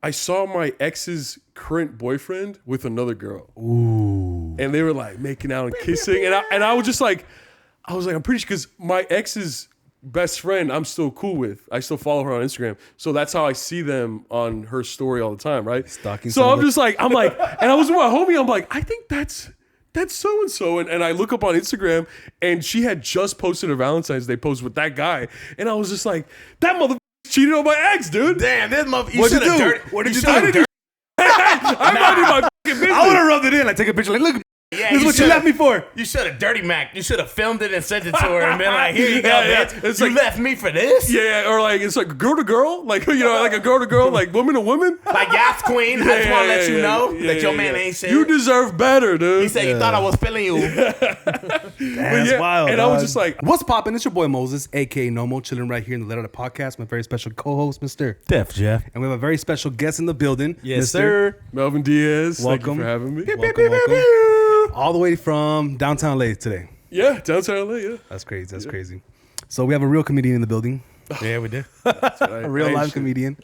I saw my ex's current boyfriend with another girl. Ooh. And they were like making out and kissing. And I was just like, I'm pretty sure because my ex's best friend I'm still cool with. I still follow her on Instagram. So that's how I see them on her story all the time, right? Stalking so I'm like, and I was with my homie, I'm like, I think that's so-and-so. And I look up on Instagram and she had just posted a Valentine's Day post with that guy. And I was just like, that motherfucker cheated on my ex, dude. Damn, this motherfucker. What'd you do? What did you do? I'm not in my fucking business. I would have rubbed it in. Like, take a picture. Like, look. Yeah, This is what you left me for. You should have dirty Mac. You should have filmed it and sent it to her and been like, here you go, bitch. It's You like- left me for this? Yeah, or like it's like girl to girl, like like a girl to girl, like woman to woman. Like Yacht Queen, I just want to let you know that your man ain't shit. You deserve better, dude. He said he thought I was feeling you. That's wild. And I was just like, what's poppin'? It's your boy Moses, aka Nomo, chilling right here in the Letter of the Podcast. My very special co-host, Mr. Def Jeff. And we have a very special guest in the building. Yes, Mr. sir. Melvin Diaz. Welcome. Thank you for having me. Welcome. All the way from downtown LA today. Yeah, downtown LA. Yeah, That's crazy. That's crazy. So we have a real comedian in the building. Yeah, we do. that's right. A real live comedian.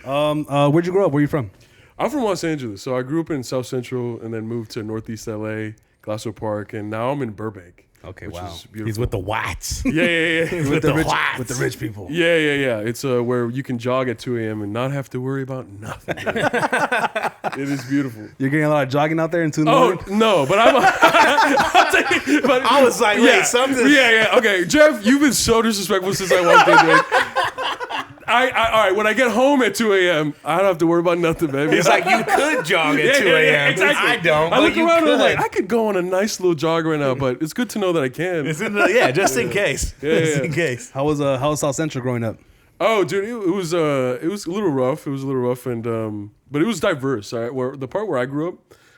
Where'd you grow up? Where you from? I'm from Los Angeles, so I grew up in South Central and then moved to Northeast LA, Glassell Park, and now I'm in Burbank. Okay, which wow. is beautiful. He's with the whites. Yeah. with the rich, whites. with the rich people. Yeah. It's where you can jog at 2 a.m. and not have to worry about nothing. It is beautiful. You're getting a lot of jogging out there in 2 in the Oh morning? no, but I'll take it. But I was like, wait, something. Yeah. Okay, Jeff, you've been so disrespectful since I walked in. Dude. All right. When I get home at 2 a.m., I don't have to worry about nothing, baby. He's like, you could jog at 2 Yeah, a.m. exactly. I don't, I but look you around and I'm could. like, I could go on a nice little jog right now, but it's good to know that I can. Yeah, just in case. Just in case. How was South Central growing up? Oh, dude, it was a little rough. It was a little rough, and but it was diverse. All right, where the part where I grew up,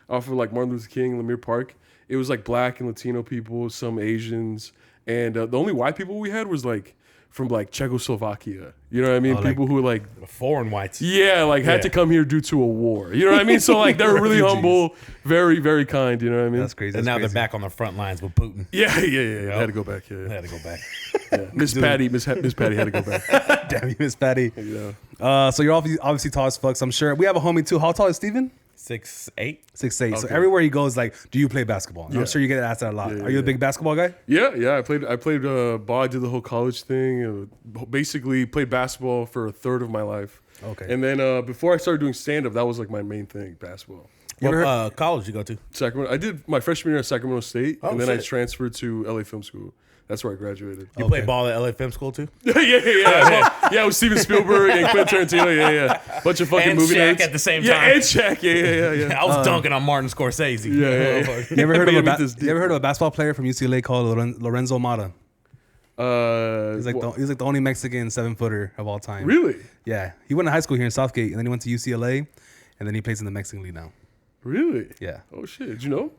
off of like Martin Luther King, Lemire Park, it was like black and Latino people, some Asians, and the only white people we had was like from like Czechoslovakia. You know what I mean? People who like Foreign whites. yeah, like had to come here due to a war. You know what I mean? So like they were really humble, very very kind. You know what I mean? That's crazy. And That's now crazy. they're back on the front lines with Putin. Yeah. I had to go back. I Yeah. had to go back. Miss Patty had to go back. Damn you, Miss Patty. Yeah. So you're obviously tall as fuck. So I'm sure we have a homie too. How tall is Steven? 6'8". 6'8". So Okay. everywhere he goes, like, do you play basketball? And I'm Yeah. sure you get asked that a lot. Yeah, Are you a big basketball guy? Yeah. I played ball. I did the whole college thing. Basically played basketball for a third of my life. Okay. And then before I started doing stand up, that was like my main thing, basketball. What college you go to? Sacramento. I did my freshman year at Sacramento State, and then I shit. transferred to LA Film School. That's where I graduated. You play ball at LA Film School too? Yeah, with Steven Spielberg and Quentin Tarantino. Yeah. Bunch of fucking And movie Shaq nerds. at the same Yeah, time. and Shaq. Yeah. I was dunking on Martin Scorsese. Yeah. You ever heard of Made him eat this you ever heard of a basketball player from UCLA called Lorenzo Mata? He's like what- the only Mexican 7-footer of all time. Really? Yeah. He went to high school here in Southgate, and then he went to UCLA, and then he plays in the Mexican League now. Really? Yeah. Oh shit! Did you know?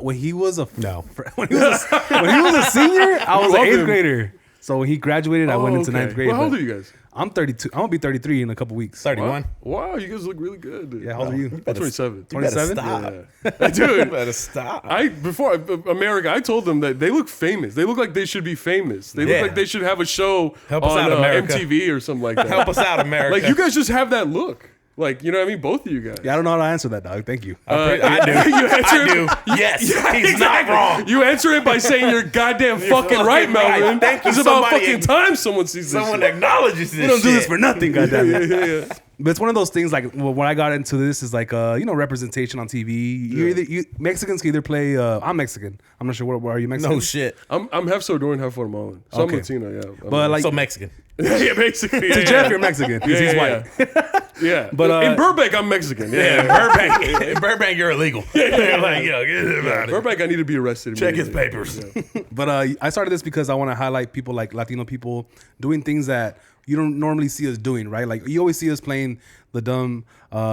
When he was a No. when he was a senior, I was an love 8th him. grader. So when he graduated, I went into 9th grade. Well, how old but are you guys? I'm 32. I'm gonna be 33 in a couple weeks. 31. Wow, you guys look really good. Yeah, how old are you? I'm 27. 27? Stop. Yeah. Dude, Better stop. before America, I told them that they look famous. They look like they should be famous. They Yeah. look like they should have a show Help us on out, America. MTV or something like that. Help us out, America. Like you guys just have that look. Like, you know what I mean? Both of you guys. Yeah, I don't know how to answer that, dog. Thank you. I do. You answer I do. Yes. He's not wrong. You answer it by saying you're goddamn fucking right, fucking right. Melvin. Thank you, It's about somebody. fucking time someone sees this. Someone shit. acknowledges this We don't do this shit. for nothing, goddamn. Yeah. But it's one of those things like when I got into this is like representation on TV. Mexicans can either play. I'm Mexican. I'm not sure where are you Mexican? No shit. I'm half Salvadorian, half Guatemalan. So Okay. I'm Latino, yeah. But like So Mexican. yeah, basically. to Jeff, you're Mexican because he's white. Yeah. But, in Burbank, I'm Mexican. Yeah, Yeah. in Burbank, you're illegal. Like, yo, get it about it. Burbank, I need to be arrested. Check his immediately. papers. But I started this because I want to highlight people like Latino people doing things that you don't normally see us doing, right? Like you always see us playing the dumb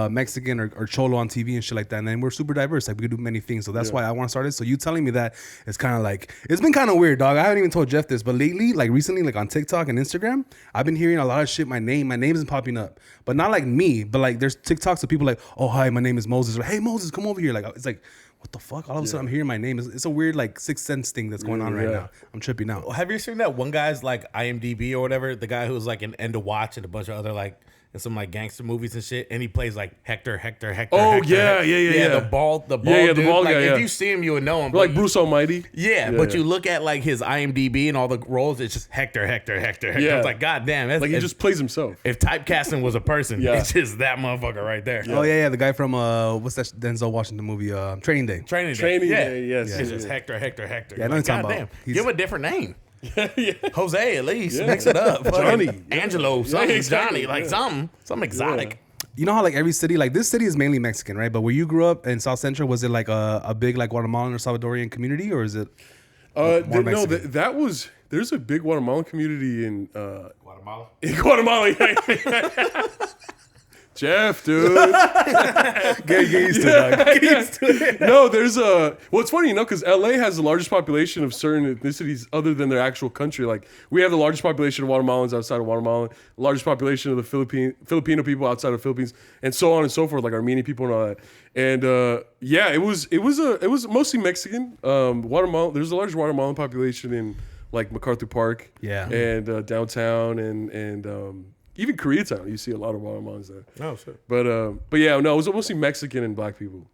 Mexican or cholo on TV and shit like that. And then we're super diverse. Like we can do many things. So that's why I want to start it. So you telling me that it's kind of like, it's been kind of weird, dog. I haven't even told Jeff this, but lately, like recently, like on TikTok and Instagram, I've been hearing a lot of shit. My name isn't popping up, but not like me, but like there's TikToks of people like, oh, hi, my name is Moses. Or hey, Moses, come over here. Like, it's like, what the fuck? All of a sudden I'm hearing my name. It's a weird like sixth sense thing that's going on right now. I'm tripping out. Have you seen that one guy's like IMDb or whatever? The guy who's like in End of Watch and a bunch of other like, in some like gangster movies and shit, and he plays like Hector. Oh, Hector. yeah. The bald the dude. bald like, guy, if yeah. you see him, you would know him. Like Bruce Almighty. But you look at like his IMDb and all the roles, it's just Hector. Yeah. I was like, God damn, that's Like he just plays himself. if typecasting was a person, it's just that motherfucker right there. Oh yeah, the guy from what's that Denzel Washington movie? Training Day. Training Day, yes. It's just Hector. Yeah, I know what you're talking God damn, about. give him a different name. Yeah. Jose, at least mix it up. Johnny. Angelo, something, exactly. Johnny, like something exotic. You know how like every city, like this city is mainly Mexican, right? But where you grew up in South Central, was it like a big like Guatemalan or Salvadorian community, or is it? That was. There's a big Guatemalan community in Guatemala. Jeff, dude. Get used to it, dog. Get used to it. No, there's a. Well, it's funny, because LA has the largest population of certain ethnicities other than their actual country. Like we have the largest population of Guatemalans outside of Guatemala, the largest population of the Filipino people outside of Philippines, and so on and so forth, like Armenian people and all that. And it was mostly Mexican. Guatemala. There's a large Guatemalan population in like MacArthur Park, and downtown, and even Koreatown. You see a lot of Guatemalans there. Oh shit. But yeah, no, it was mostly Mexican and black people.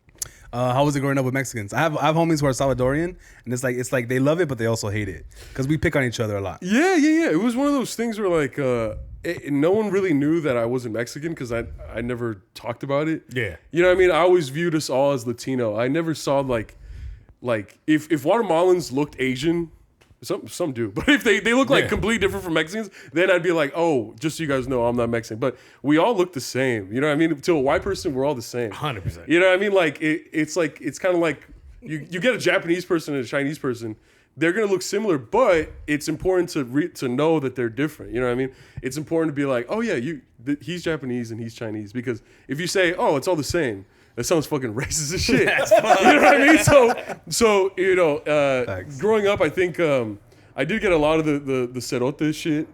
How was it growing up with Mexicans? I have homies who are Salvadorian, and it's like they love it, but they also hate it because we pick on each other a lot. Yeah. It was one of those things where like no one really knew that I wasn't Mexican because I never talked about it. Yeah. You know what I mean? I always viewed us all as Latino. I never saw like if Guatemalans looked Asian. Some do, but if they look like completely different from Mexicans, then I'd be like, oh, just so you guys know, I'm not Mexican. But we all look the same. You know what I mean? To a white person, we're all the same. 100%. You know what I mean? Like it's kind of like you get a Japanese person and a Chinese person. They're gonna look similar, but it's important to know that they're different. You know what I mean? It's important to be like, oh yeah, he's Japanese and he's Chinese, because if you say, oh, it's all the same, that sounds fucking racist as shit. You know what I mean? So growing up, I think I did get a lot of the cerote shit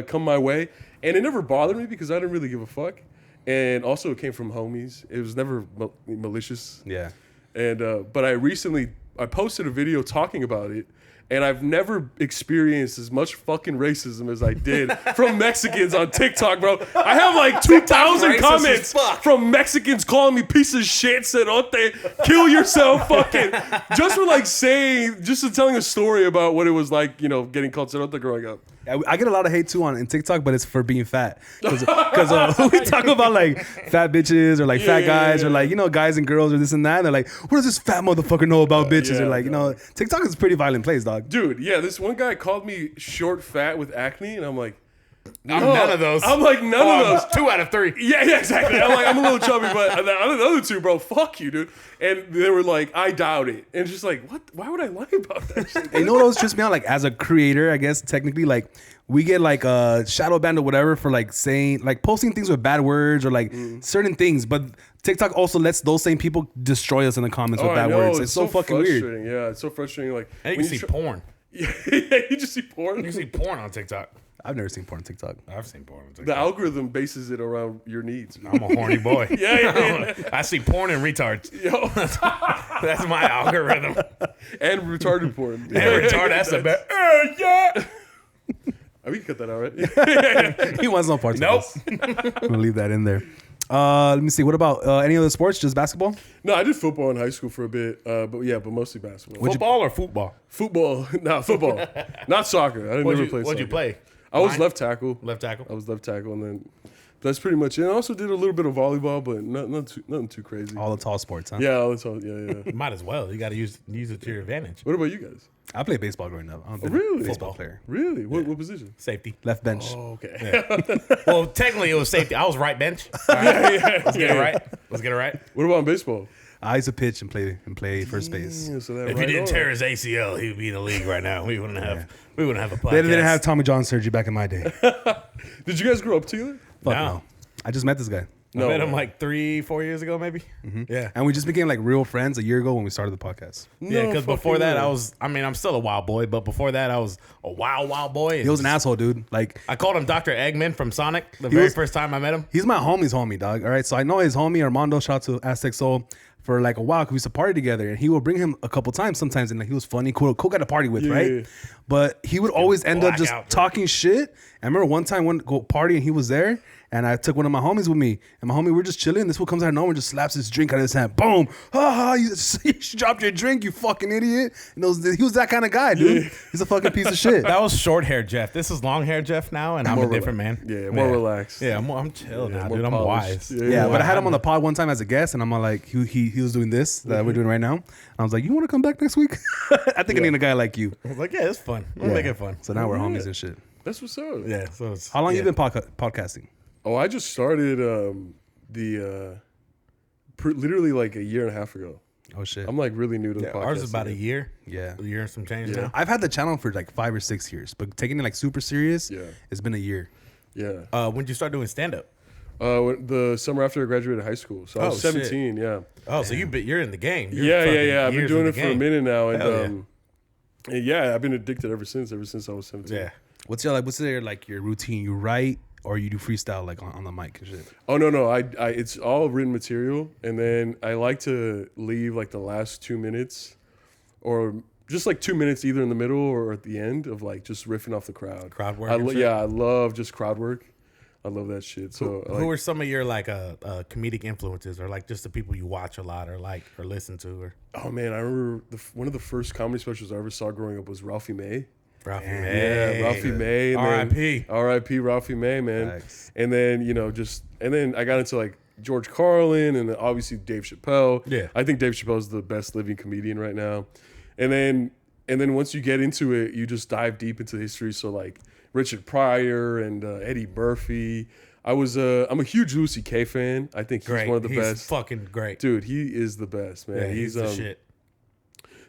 come my way, and it never bothered me because I didn't really give a fuck. And also, it came from homies. It was never malicious. Yeah. And but I posted a video talking about it. And I've never experienced as much fucking racism as I did from Mexicans on TikTok, bro. I have like 2,000 comments from Mexicans calling me piece of shit, cerote, kill yourself, fucking. Just for telling a story about what it was like, getting called cerote growing up. I get a lot of hate too in TikTok, but it's for being fat. Because we talk about like fat bitches or like fat guys or like, guys and girls or this and that. And they're like, what does this fat motherfucker know about bitches? Or like, TikTok is a pretty violent place, dog. Dude, yeah, this one guy called me short, fat with acne, and I'm like, I'm none of those. I'm like, none of those. 2 out of 3. Yeah, exactly. I'm like, I'm a little chubby, but the other two, bro, fuck you, dude. And they were like, I doubt it. And it's just like, what? Why would I lie about that shit? You know what always trips me out? Like, as a creator, I guess, technically, like, we get like a shadow banned or whatever for like saying, like posting things with bad words or like certain things. But TikTok also lets those same people destroy us in the comments with bad words. It's so fucking weird. Yeah, it's so frustrating. Like, and you can see porn. Yeah, you just see porn. You can see porn on TikTok. I've never seen porn on TikTok. I've seen porn on TikTok. The algorithm bases it around your needs. I'm a horny boy. Yeah. I see porn and retards. Yo. That's my algorithm. And retarded porn. And retarded, that's the best. Yeah. We can cut that out, right? He wants no parts of this. I'm gonna leave that in there. Let me see. What about any other sports? Just basketball? No, I did football in high school for a bit, but mostly basketball. Football or football? Football, football, not soccer. I never played soccer. What'd you play? I was left tackle. Left tackle. I was left tackle, and then that's pretty much it. I also did a little bit of volleyball, but nothing too crazy. All the tall sports, huh? Yeah, all the tall. Yeah. Might as well. You got to use it to your advantage. What about you guys? I played baseball growing up. I'm a really? baseball player. Really? What position? Safety. Left bench. Oh, okay. Yeah. Well, technically it was safety. I was right bench. Right. Let's get it right. What about in baseball? I used to pitch and play first base. Yeah, so if he didn't tear his ACL, he would be in the league right now. We wouldn't have a podcast. They didn't have Tommy John surgery back in my day. Did you guys grow up together? Fuck no. I just met this guy. I met him like 3-4 years ago, maybe. Mm-hmm. Yeah, and we just became like real friends a year ago when we started the podcast. Yeah, because before that, I'm still a wild boy, but before that, I was a wild boy. He was an asshole, dude. Like, I called him Dr. Eggman from Sonic the very first time I met him. He's my homie's homie, dog. All right, so I know his homie Armando. Shout out to Aztec Soul for like a while because we used to party together, and he would bring him a couple times sometimes, and like he was funny, cool guy to party with, right? Yeah. But he would always end up just talking shit. I remember one time go party and he was there, And I took one of my homies with me, and my homie, we're just chilling. This fool comes out of nowhere and just slaps his drink out of his hand. Boom! You dropped your drink, you fucking idiot. And he was that kind of guy, dude. He's a fucking piece of shit. That was short hair Jeff. This is long hair Jeff now, and I'm a different man. Yeah, more relaxed. Yeah, I'm chill now, dude. I'm polished. wise. Yeah, but I had him on the pod one time as a guest, and I'm like, he was doing this that we're doing right now. And I was like, you want to come back next week? I think I need a guy like you. I was like, yeah, it's fun. We'll make it fun. So now we're homies and shit. That's what's up. Yeah. So it's, How long you been podcasting? Oh, I just started literally like a year and a half ago. Oh shit. I'm like really new to the podcast. Ours is about a year. Yeah. A year and some change now. I've had the channel for like 5 or 6 years, but taking it like super serious, it's been a year. Yeah. When did you start doing stand up? The summer after I graduated high school. So I was 17, yeah. Oh, so you're in the game. Yeah. I've been doing it for a minute now, and Hell I've been addicted ever since I was 17. Yeah. What's your routine? You write or you do freestyle like on the mic and shit? Oh no, I it's all written material, and then I like to leave like the last 2 minutes, or just like 2 minutes either in the middle or at the end of like just riffing off the crowd. Crowd work. I love just crowd work. I love that shit. So who are some of your like comedic influences, or like just the people you watch a lot, or like or listen to, or? Oh man, I remember one of the first comedy specials I ever saw growing up was Ralphie May. Ralphie May. Yeah, Ralphie May. R.I.P. Ralphie May, man. Thanks. And then, and then I got into like George Carlin and then obviously Dave Chappelle. Yeah. I think Dave Chappelle is the best living comedian right now. And then once you get into it, you just dive deep into the history. So like Richard Pryor and Eddie Murphy. I'm a huge Lucy K fan. I think he's one of the best. He's fucking great. Dude, he is the best, man. Yeah, he's the shit.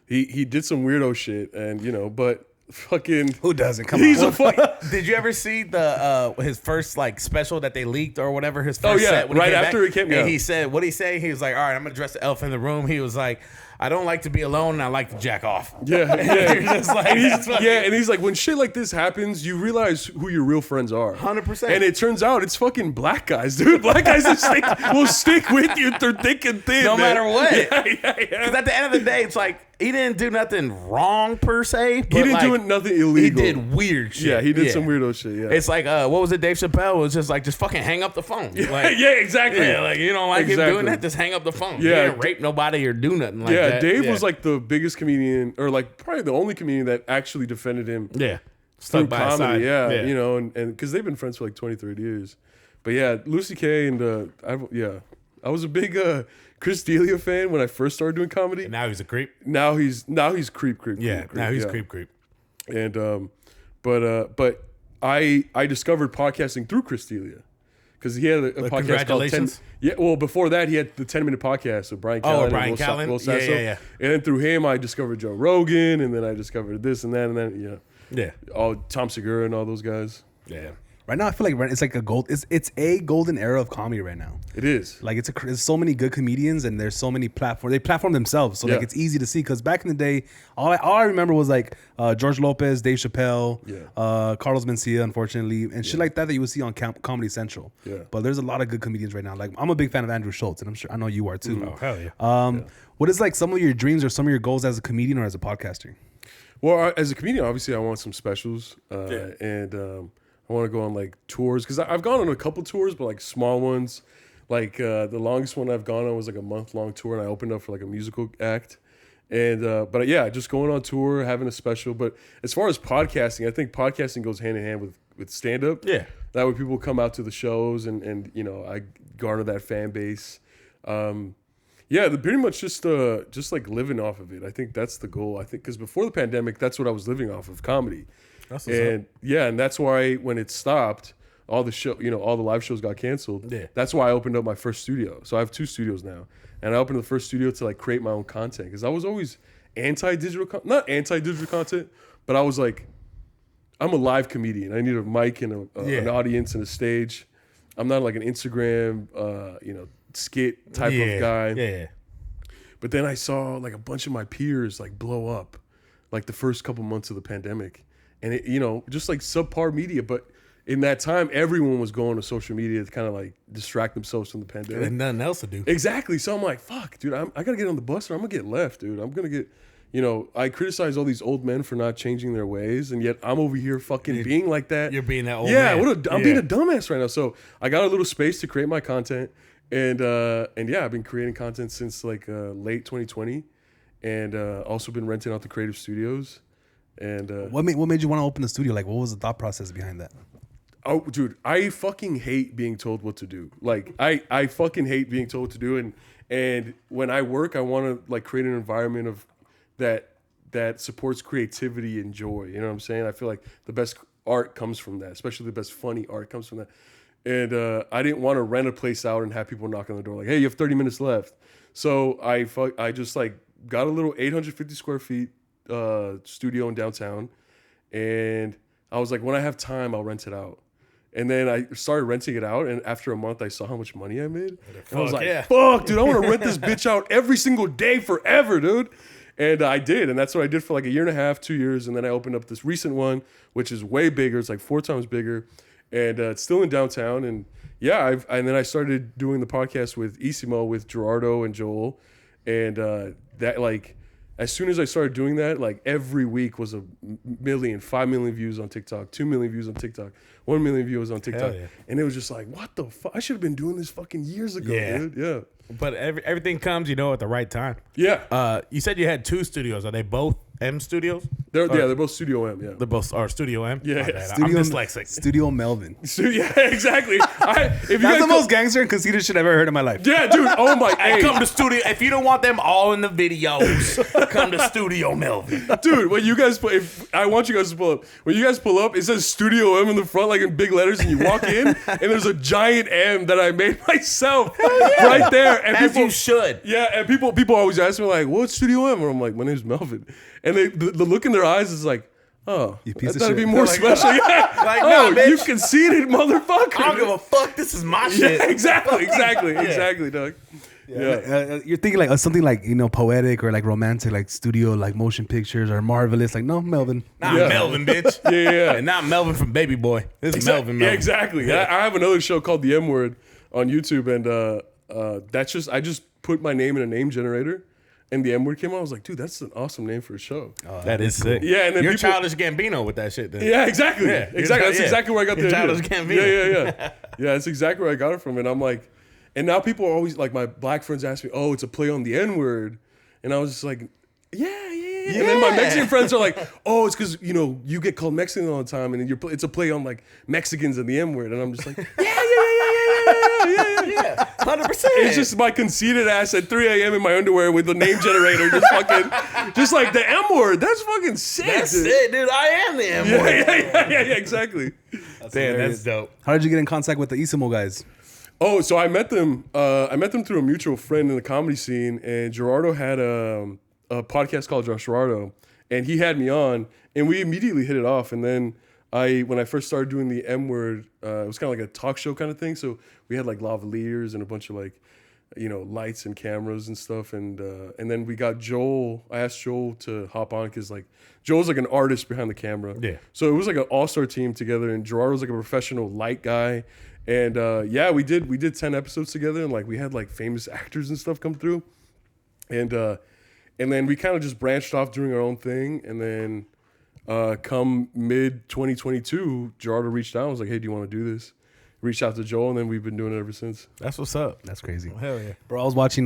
He did some weirdo shit, and but fucking Who doesn't? Come he's on. a fucking. Did you ever see the his first like special that they leaked or whatever? His first set when right he came after back? it came. And he said, "What did he say?" He was like, "All right, I'm gonna dress the elephant in the room." He was like, "I don't like to be alone, and I like to jack off." Yeah. You're just like, and he's like, when shit like this happens, you realize who your real friends are. 100%. And it turns out it's fucking black guys, dude. Black guys will stick with you through thick and thin, no man. matter what. Yeah. Because at the end of the day, it's like he didn't do nothing wrong per se. But He didn't do nothing illegal. He did weird shit. Yeah, he did some weirdo shit. Yeah. It's like, what was it? Dave Chappelle was just like, just fucking hang up the phone. Like, yeah, exactly. Yeah, like you don't like him doing that, just hang up the phone. Yeah. He didn't rape nobody or do nothing like Yeah, that. Dave was like the biggest comedian, or like probably the only comedian that actually defended him through through comedy. Yeah, and because they've been friends for like 20, 30 years. But yeah, Lucy K and I was a big Chris D'Elia fan when I first started doing comedy. And now he's a creep. Now he's creep. Yeah, now he's creep. And but I discovered podcasting through Chris D'Elia. Because he had a podcast called 10. Yeah, well, before that, he had the 10-minute podcast with Brian Callen. Brian Callen. Will Sasso. Yeah. And then through him, I discovered Joe Rogan, and then I discovered this and that, and then, all Tom Segura and all those guys. Yeah. Right now, I feel like it's like it's a golden era of comedy right now. It is. Like there's so many good comedians and there's so many platforms. They platform themselves, so like it's easy to see. Because back in the day, all I remember was like George Lopez, Dave Chappelle, Carlos Mencia, unfortunately, and shit like that you would see on Comedy Central. Yeah. But there's a lot of good comedians right now. Like I'm a big fan of Andrew Schultz, and I know you are too. Oh hell yeah. What is like some of your dreams or some of your goals as a comedian or as a podcaster? Well, as a comedian, obviously, I want some specials, and I want to go on like tours because I've gone on a couple tours, but like small ones. Like the longest one I've gone on was like a month-long tour, and I opened up for like a musical act. And but just going on tour, having a special. But as far as podcasting, I think podcasting goes hand in hand with stand-up. Yeah, that way people come out to the shows, and I garner that fan base. Pretty much just like living off of it. I think that's the goal. I think because before the pandemic, that's what I was living off of, comedy. And that's why when it stopped, all the live shows got canceled. Yeah. That's why I opened up my first studio. So I have 2 studios now, and I opened the first studio to like create my own content because I was always not anti-digital content, but I was like, I'm a live comedian. I need a mic and an audience and a stage. I'm not like an Instagram, skit type of guy. Yeah. But then I saw like a bunch of my peers like blow up, like the first couple months of the pandemic. And it, just like subpar media, but in that time, everyone was going to social media to kind of like distract themselves from the pandemic. And nothing else to do. Exactly. So I'm like, fuck, dude, I gotta get on the bus or I'm gonna get left, dude. I'm gonna get, you know, I criticize all these old men for not changing their ways, and yet I'm over here fucking being like that. You're being that old man. man. I'm being a dumbass right now. So I got a little space to create my content, and yeah, I've been creating content since like late 2020, and also been renting out the creative studios. And what made you want to open a studio? Like, what was the thought process behind that? Oh, dude, I fucking hate being told what to do. Like, I fucking hate being told what to do, and when I work, I want to like create an environment of that supports creativity and joy. You know what I'm saying? I feel like the best art comes from that, especially the best funny art comes from that. And I didn't want to rent a place out and have people knock on the door like, "Hey, you have 30 minutes left." So I just like got a little 850 square feet studio in downtown, and I was like, when I have time, I'll rent it out. And then I started renting it out, and after a month, I saw how much money I made. And I was like, fuck, dude, I want to rent this bitch out every single day forever, dude. And I did, and that's what I did for like a year and a half, 2 years, and then I opened up this recent one, which is way bigger. It's like 4 times bigger, and it's still in downtown. And yeah, and then I started doing the podcast with Isimo, with Gerardo and Joel, and that like, as soon as I started doing that, like every week was 5 million views on TikTok, 2 million views on TikTok, 1 million views on TikTok. Yeah. And it was just like, what the fuck? I should have been doing this fucking years ago, dude. Yeah. But everything comes, at the right time. Yeah. You said you had 2 studios. Are they both M studios? They're both Studio M, yeah. They're both are Studio M? Yeah. My bad. Studio, I'm dyslexic. Studio Melvin. Yeah, exactly. That's the most gangster and conceited shit I've ever heard in my life. Yeah, dude. Oh my Hey, come to Studio. If you don't want them all in the videos, come to Studio Melvin. Dude, when you guys I want you guys to pull up. When you guys pull up, it says Studio M in the front, like in big letters, and you walk in, and there's a giant M that I made myself right there. And As you should. Yeah, and people always ask me like, "What's Studio M?" And I'm like, "My name's Melvin." And the look in their eyes is like, "Oh, You piece I of thought it'd be shit. more Like, special." Yeah. Like, Oh, nah, bitch. you conceited motherfucker. I don't give a fuck. This is my shit. Yeah, exactly, Doug. Yeah. You're thinking like something like poetic or like romantic, like studio, like motion pictures or marvelous. Like no, Melvin. Not Yeah. Melvin, bitch. Yeah. And not Melvin from Baby Boy. This is Melvin. Yeah, exactly. Yeah. I have another show called The M Word on YouTube, and that's just I just put my name in a name generator, and The M Word came out. I was like, dude, that's an awesome name for a show. That is sick. Yeah, and then you're people- Childish Gambino with that shit. Then. Yeah, exactly. Yeah, Exactly. That's yeah. exactly where I got the You're idea. Childish Gambino. Yeah. Yeah, that's exactly where I got it from. And I'm like, and now people are always like, my black friends ask me, "Oh, it's a play on the N word," and I was just like, yeah. And then my Mexican friends are like, "Oh, it's because you get called Mexican all the time, and it's a play on like Mexicans and the M word," and I'm just like, yeah. 100%. It's just my conceited ass at 3 a.m. in my underwear with the name generator, just like the M word. That's fucking sick. That's dude. it, dude. I am the M word. Yeah, exactly. Damn, that's dope. How did you get in contact with the Isimo guys? Oh, so I met them. I met them through a mutual friend in the comedy scene, and Gerardo had a podcast called Josh Gerardo, and he had me on, and we immediately hit it off. And then when I first started doing the M Word, it was kind of like a talk show kind of thing. So we had like lavaliers and a bunch of like, lights and cameras and stuff. And then we got Joel. I asked Joel to hop on because like Joel's like an artist behind the camera. Yeah. So it was like an all-star team together, and Gerardo's like a professional light guy. And we did 10 episodes together, and like we had like famous actors and stuff come through. And then we kind of just branched off doing our own thing. And then come mid 2022, Gerardo reached out and was like, "Hey, do you want to do this?" Reached out to Joel, and then we've been doing it ever since. That's what's up. That's crazy. Hell yeah. Bro, I was watching.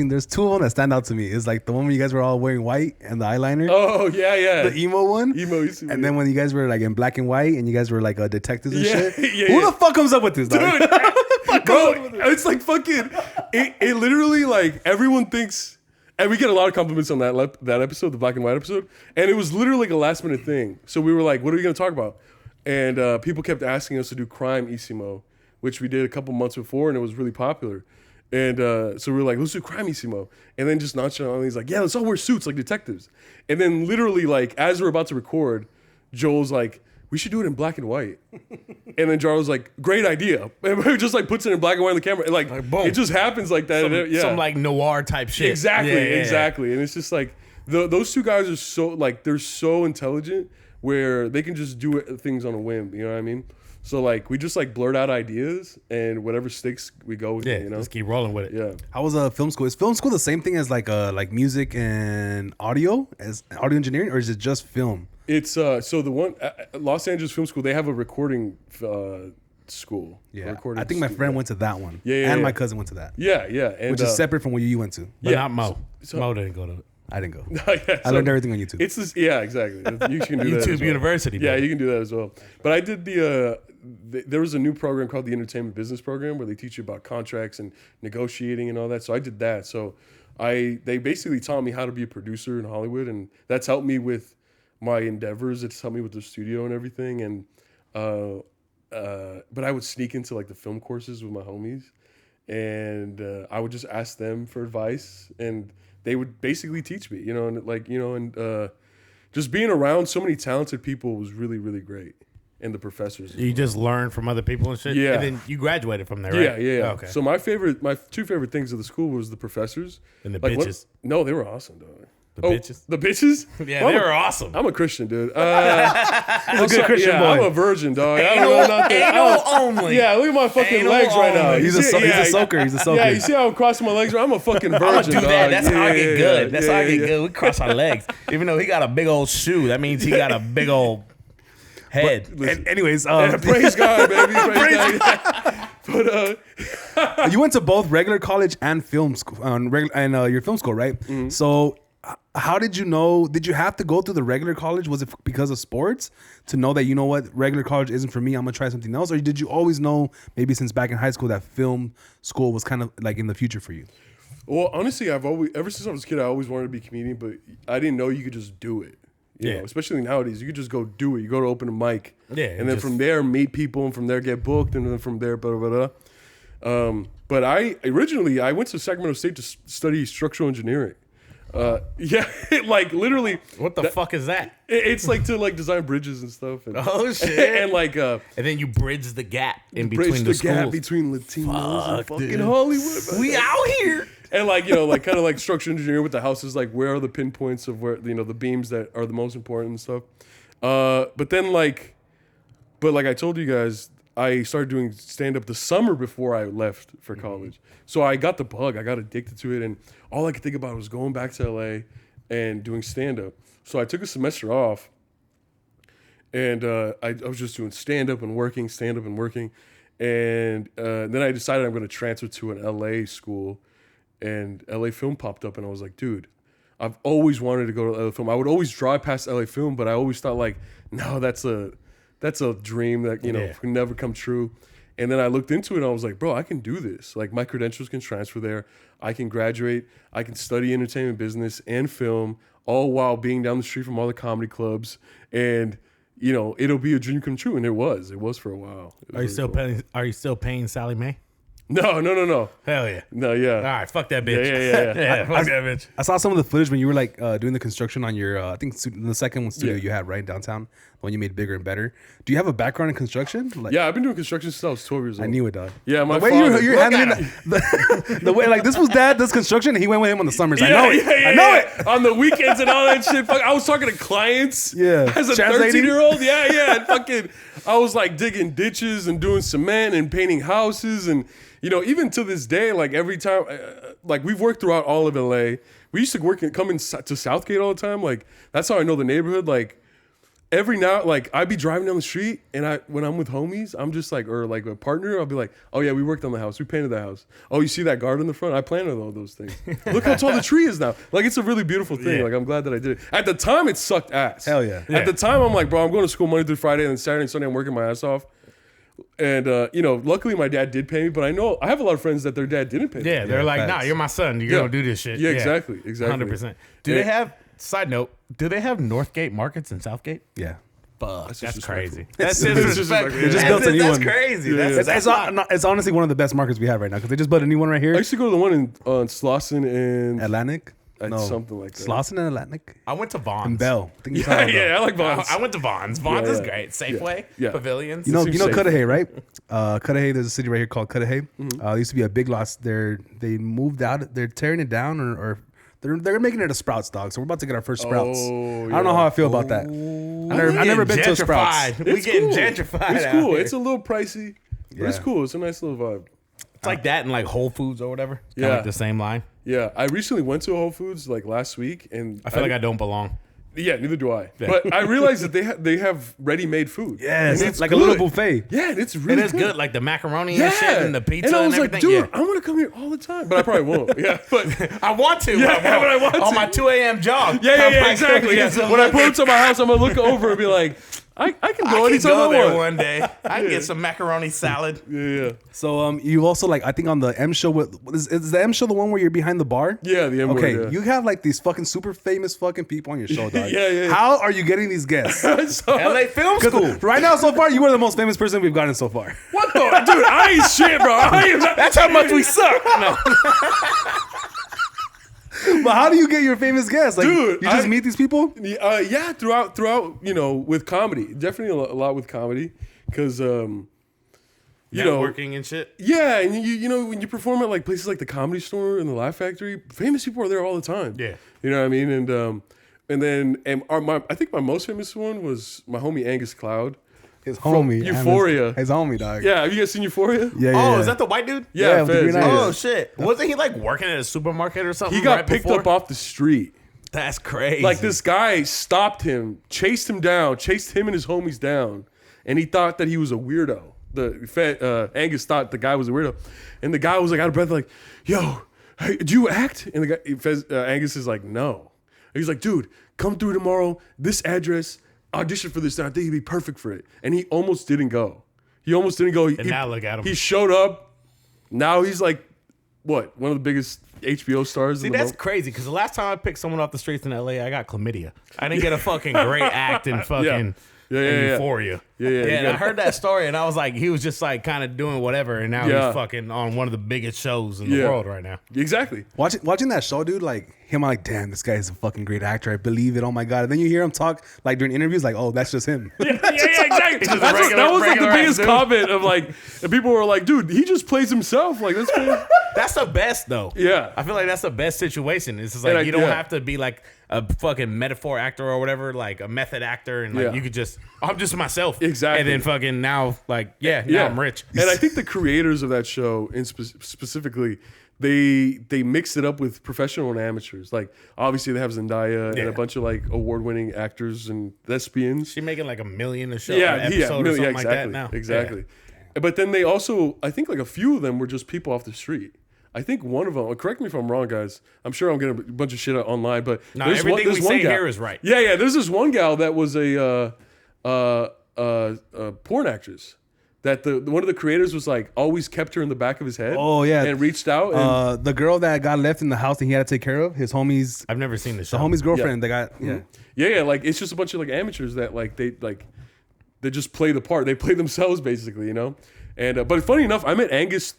There's 2 of them that stand out to me. It's like the one where you guys were all wearing white and the eyeliner. Oh yeah. The emo one. And then when you guys were like in black and white and you guys were like detectives and shit. Yeah, Who the fuck comes up with this, dog? Dude, bro, it's like fucking. It literally like everyone thinks, and we get a lot of compliments on that episode, the black and white episode, and it was literally like a last minute thing. So we were like, "What are we gonna talk about?" And people kept asking us to do crime Isimo, which we did a couple months before, and it was really popular. And so we were like, "Let's do crime Isimo," and then just nonchalantly he's like, "Yeah, let's all wear suits like detectives." And then literally like as we're about to record, Joel's like, "We should do it in black and white." And then Jar was like, "Great idea." And he just like puts it in black and white on the camera. And like boom. it just happens like that. Some like noir type shit. Exactly. And it's just like those 2 guys are so like they're so intelligent where they can just do things on a whim. You know what I mean? So like we just like blurt out ideas and whatever sticks we go with. Yeah, it, you know, just keep rolling with it. yeah. How was film school? Is film school the same thing as like music and audio, as audio engineering, or is it just film? It's so the one Los Angeles Film School, they have a recording school. Yeah, Recording I think my studio. friend went to that one. Yeah, and yeah. my cousin went to that. Yeah, and Which is separate from what you went to. But Yeah. not Mo. So- Mo didn't go to it. I didn't go. Yeah, I learned everything on YouTube. It's this, yeah, exactly. You can do that. YouTube as well. University. Yeah, baby. you can do that as well. But I did there was a new program called the Entertainment Business Program where they teach you about contracts and negotiating and all that. So I did that. So they basically taught me how to be a producer in Hollywood, and that's helped me with my endeavors. It's helped me with the studio and everything. And but I would sneak into like the film courses with my homies, and I would just ask them for advice, and they would basically teach me, and just being around so many talented people was really, really great. And the professors. as You well. just learned from other people and shit? Yeah. And then you graduated from there, right? Yeah. Okay. So my two favorite things of the school was the professors. And the Like, what- bitches. No, they were awesome, dog. The bitches? The bitches? Yeah, Well, they I'm a- were awesome. I'm a Christian, dude. He's a good Christian boy. I'm a virgin, dog. I don't know nothing. Anal only. Yeah, look at my fucking Anal legs right now. only. You He's a see- yeah, soaker. He's a soaker. Yeah, you see how I'm crossing my legs? I'm a fucking virgin, I'm gonna do dog. that. That's how I Yeah, get yeah, good. That's yeah, how I get yeah. good. We cross our legs. Even though he got a big old shoe, that means he got a big old head. Anyways, Praise God, baby. Praise God. But you went to both regular college and film school, your film school, right? Mm-hmm. So, how did you know? Did you have to go through the regular college? Was it because of sports to know that, you know what, regular college isn't for me? I'm gonna try something else, or did you always know, maybe since back in high school, that film school was kind of like in the future for you? Well, honestly, ever since I was a kid, I always wanted to be a comedian, but I didn't know you could just do it. You know, especially nowadays, you could just go do it. You go to open a mic, and then from there meet people, and from there get booked, and then from there, blah blah blah. But I went to Sacramento State to study structural engineering. Yeah, like literally. What the fuck is that? It's like to like design bridges and stuff. And, Oh, shit. And like And then you bridge the gap in bridge between the the gap schools. between Latinos and fucking dude. Hollywood. Man. We out here. And like, like kind of like structural engineering with the houses, like where are the pinpoints of where, the beams that are the most important and stuff. But like I told you guys, I started doing stand up the summer before I left for college. So I got the bug. I got addicted to it, and all I could think about was going back to LA and doing stand up. So I took a semester off, and I was just doing stand up and working, and then I decided I'm going to transfer to an LA school. And LA Film popped up, and I was like, dude, I've always wanted to go to LA Film. I would always drive past LA Film, but I always thought like, no, that's a dream that, can never come true. And then I looked into it, and I was like, bro, I can do this. Like, my credentials can transfer there. I can graduate. I can study entertainment business and film, all while being down the street from all the comedy clubs. And, it'll be a dream come true. And it was. It was for a while. Are you still paying Sally Mae? No. Hell yeah. No, yeah. All right, fuck that bitch. Yeah. Fuck that bitch. I saw some of the footage when you were like doing the construction on your, I think the second studio you had right downtown, the one you made bigger and better. Do you have a background in construction? Like, Yeah, I've been doing construction since I was 12 years old. I knew it, dog. Yeah, my The way father. you're handling the way, like, this was dad does construction, and he went with him on the summers. I know it. I know it. On the weekends and all that shit. Fuck, I was talking to clients. Yeah. As a Translating? 13-year-old. Yeah. And fucking, I was like digging ditches and doing cement and painting houses. And, even to this day, like every time, like we've worked throughout all of LA. We used to come in to Southgate all the time. Like, that's how I know the neighborhood. Like, every now, like, I'd be driving down the street, and when I'm with homies, I'm just like, or like a partner, I'll be like, oh yeah, we worked on the house. We painted the house. Oh, you see that garden in the front? I planted all those things. Look how tall the tree is now. Like, it's a really beautiful thing. Yeah. Like, I'm glad that I did it. At the time, it sucked ass. Hell yeah. At the time, I'm like, bro, I'm going to school Monday through Friday, and then Saturday and Sunday, I'm working my ass off. And, luckily my dad did pay me, but I have a lot of friends that their dad didn't pay them. Yeah, they're like, facts. nah, you're my son. You're going to do this shit. Yeah, exactly. 100%. Do Yeah. they have, side note, do they have Northgate markets in Southgate? Yeah. Fuck, that's disrespectful. crazy. That's disrespectful. disrespectful. They just built a new That's one. crazy. Yeah. It's honestly one of the best markets we have right now, because they just built a new one right I here. used to go to the one on Slauson and Atlantic? No. something like that. Slauson and Atlantic? I went to Vons. And Bell. I think you Yeah, saw Bell. I like Vons. I went to Vons. Vons Yeah, is yeah. great. Safeway, Yeah. Pavilions. You know seems safe. Cudahy, right? Cudahy, there's a city right here called Cudahy. There used to be a Big Lots. They moved out. They're tearing it down, or They're making it a Sprouts, dog. So we're about to get our first Sprouts. Oh, I don't know how I feel about that. I've never been to a Sprouts. We getting gentrified. It's cool. It's a little pricey, but it's Yeah. cool. It's a nice little vibe. It's like that in like Whole Foods or whatever. It's kinda Yeah. like the same line. Yeah, I recently went to Whole Foods like last week, and I feel like I don't belong. Yeah, neither do I. But I realized that they have ready-made food. Yes, And it's like a little buffet. Yeah, and it's really It is good, like the macaroni Yeah, and shit and the pizza and I was everything. like, dude, yeah. I want to come here all the time, but I probably won't. Yeah, but I want to. Yeah, but I want on to. my 2 a.m. jog. yeah, exactly. Yeah. When I pull up to my house, I'm gonna look over and be like, I can go I can anytime go I there want. one day. I can get some macaroni salad. Yeah. So you also like I think on the M show is the M show the one where you're behind the bar? Yeah, the M word, Okay, yeah. you have like these fucking super famous fucking people on your show, dog. Yeah. How are you getting these guests? So- LA Film School. Right now, so far, you are the most famous person we've gotten so far. what the dude? I ain't shit, bro. I am not, That's how much we suck. No. But how do you get your famous guests? Like, Dude, you just I- meet these people? yeah, throughout, with comedy, definitely a lot with comedy, because you know, Networking and shit. yeah, and you know when you perform at like places like the Comedy Store and the Laugh Factory, famous people are there all the time. Yeah. you know what I mean, I think my most famous one was my homie Angus Cloud. His homie. Euphoria. His homie, dog. Yeah, have you guys seen Euphoria? Yeah. Oh, is that the white dude? Yeah, with the Fez, green yeah. eyes. Oh shit! Wasn't he like working at a supermarket or something? He got right picked before? up off the street. That's crazy. Like this guy stopped him, chased him and his homies down, and he thought that he was a weirdo. Angus thought the guy was a weirdo, and the guy was like out of breath, like, "Yo, hey, do you act?" And the guy, Angus is like, "No." And he's like, "Dude, come through tomorrow. This address, audition for this. And I think he'd be perfect for it." And he almost didn't go. And now look at him. He showed up. Now he's like, what? One of the biggest HBO stars. See, in the that's moment. crazy because the last time I picked someone off the streets in LA, I got chlamydia. I didn't get a fucking great act in fucking Yeah. Euphoria. Yeah. And I heard that story and I was like, he was just like kind of doing whatever, and now Yeah. he's fucking on one of the biggest shows in the Yeah. world right now. Exactly. Watching that show, dude, like him, I'm like, damn, this guy is a fucking great actor. I believe it. Oh my god. And then you hear him talk like during interviews, like, oh, that's just him. Yeah, exactly. just That was like the regular biggest ass dude. comment of like, and people were like, dude, he just plays himself. Like, that's cool. That's the best though. Yeah. I feel like that's the best situation. It's just And like you don't yeah. have to be like a fucking metaphor actor or whatever, like a method actor, and like Yeah. you could just, I'm just myself. Exactly. And then fucking now, like, now I'm rich. And I think the creators of that show, specifically, they mixed it up with professional and amateurs. Like, obviously, they have Zendaya and Yeah. a bunch of like award-winning actors and thespians. She making like $1 million a show, Yeah, an episode or something like that exactly, now. exactly. But then they also, I think, like a few of them were just people off the street. I think one of them. Correct me if I'm wrong, guys. I'm sure I'm getting a bunch of shit online, but No, there's everything there's we say here is right. Yeah. There's this one gal that was a porn actress. That one of the creators was like always kept her in the back of his head. Oh, yeah. and reached out. And, The girl that got left in the house and he had to take care of, his homie's I've never seen the show. the homie's girlfriend that got yeah, like it's just a bunch of like amateurs that they just play the part. They play themselves basically, you know. And but funny enough, I met Angus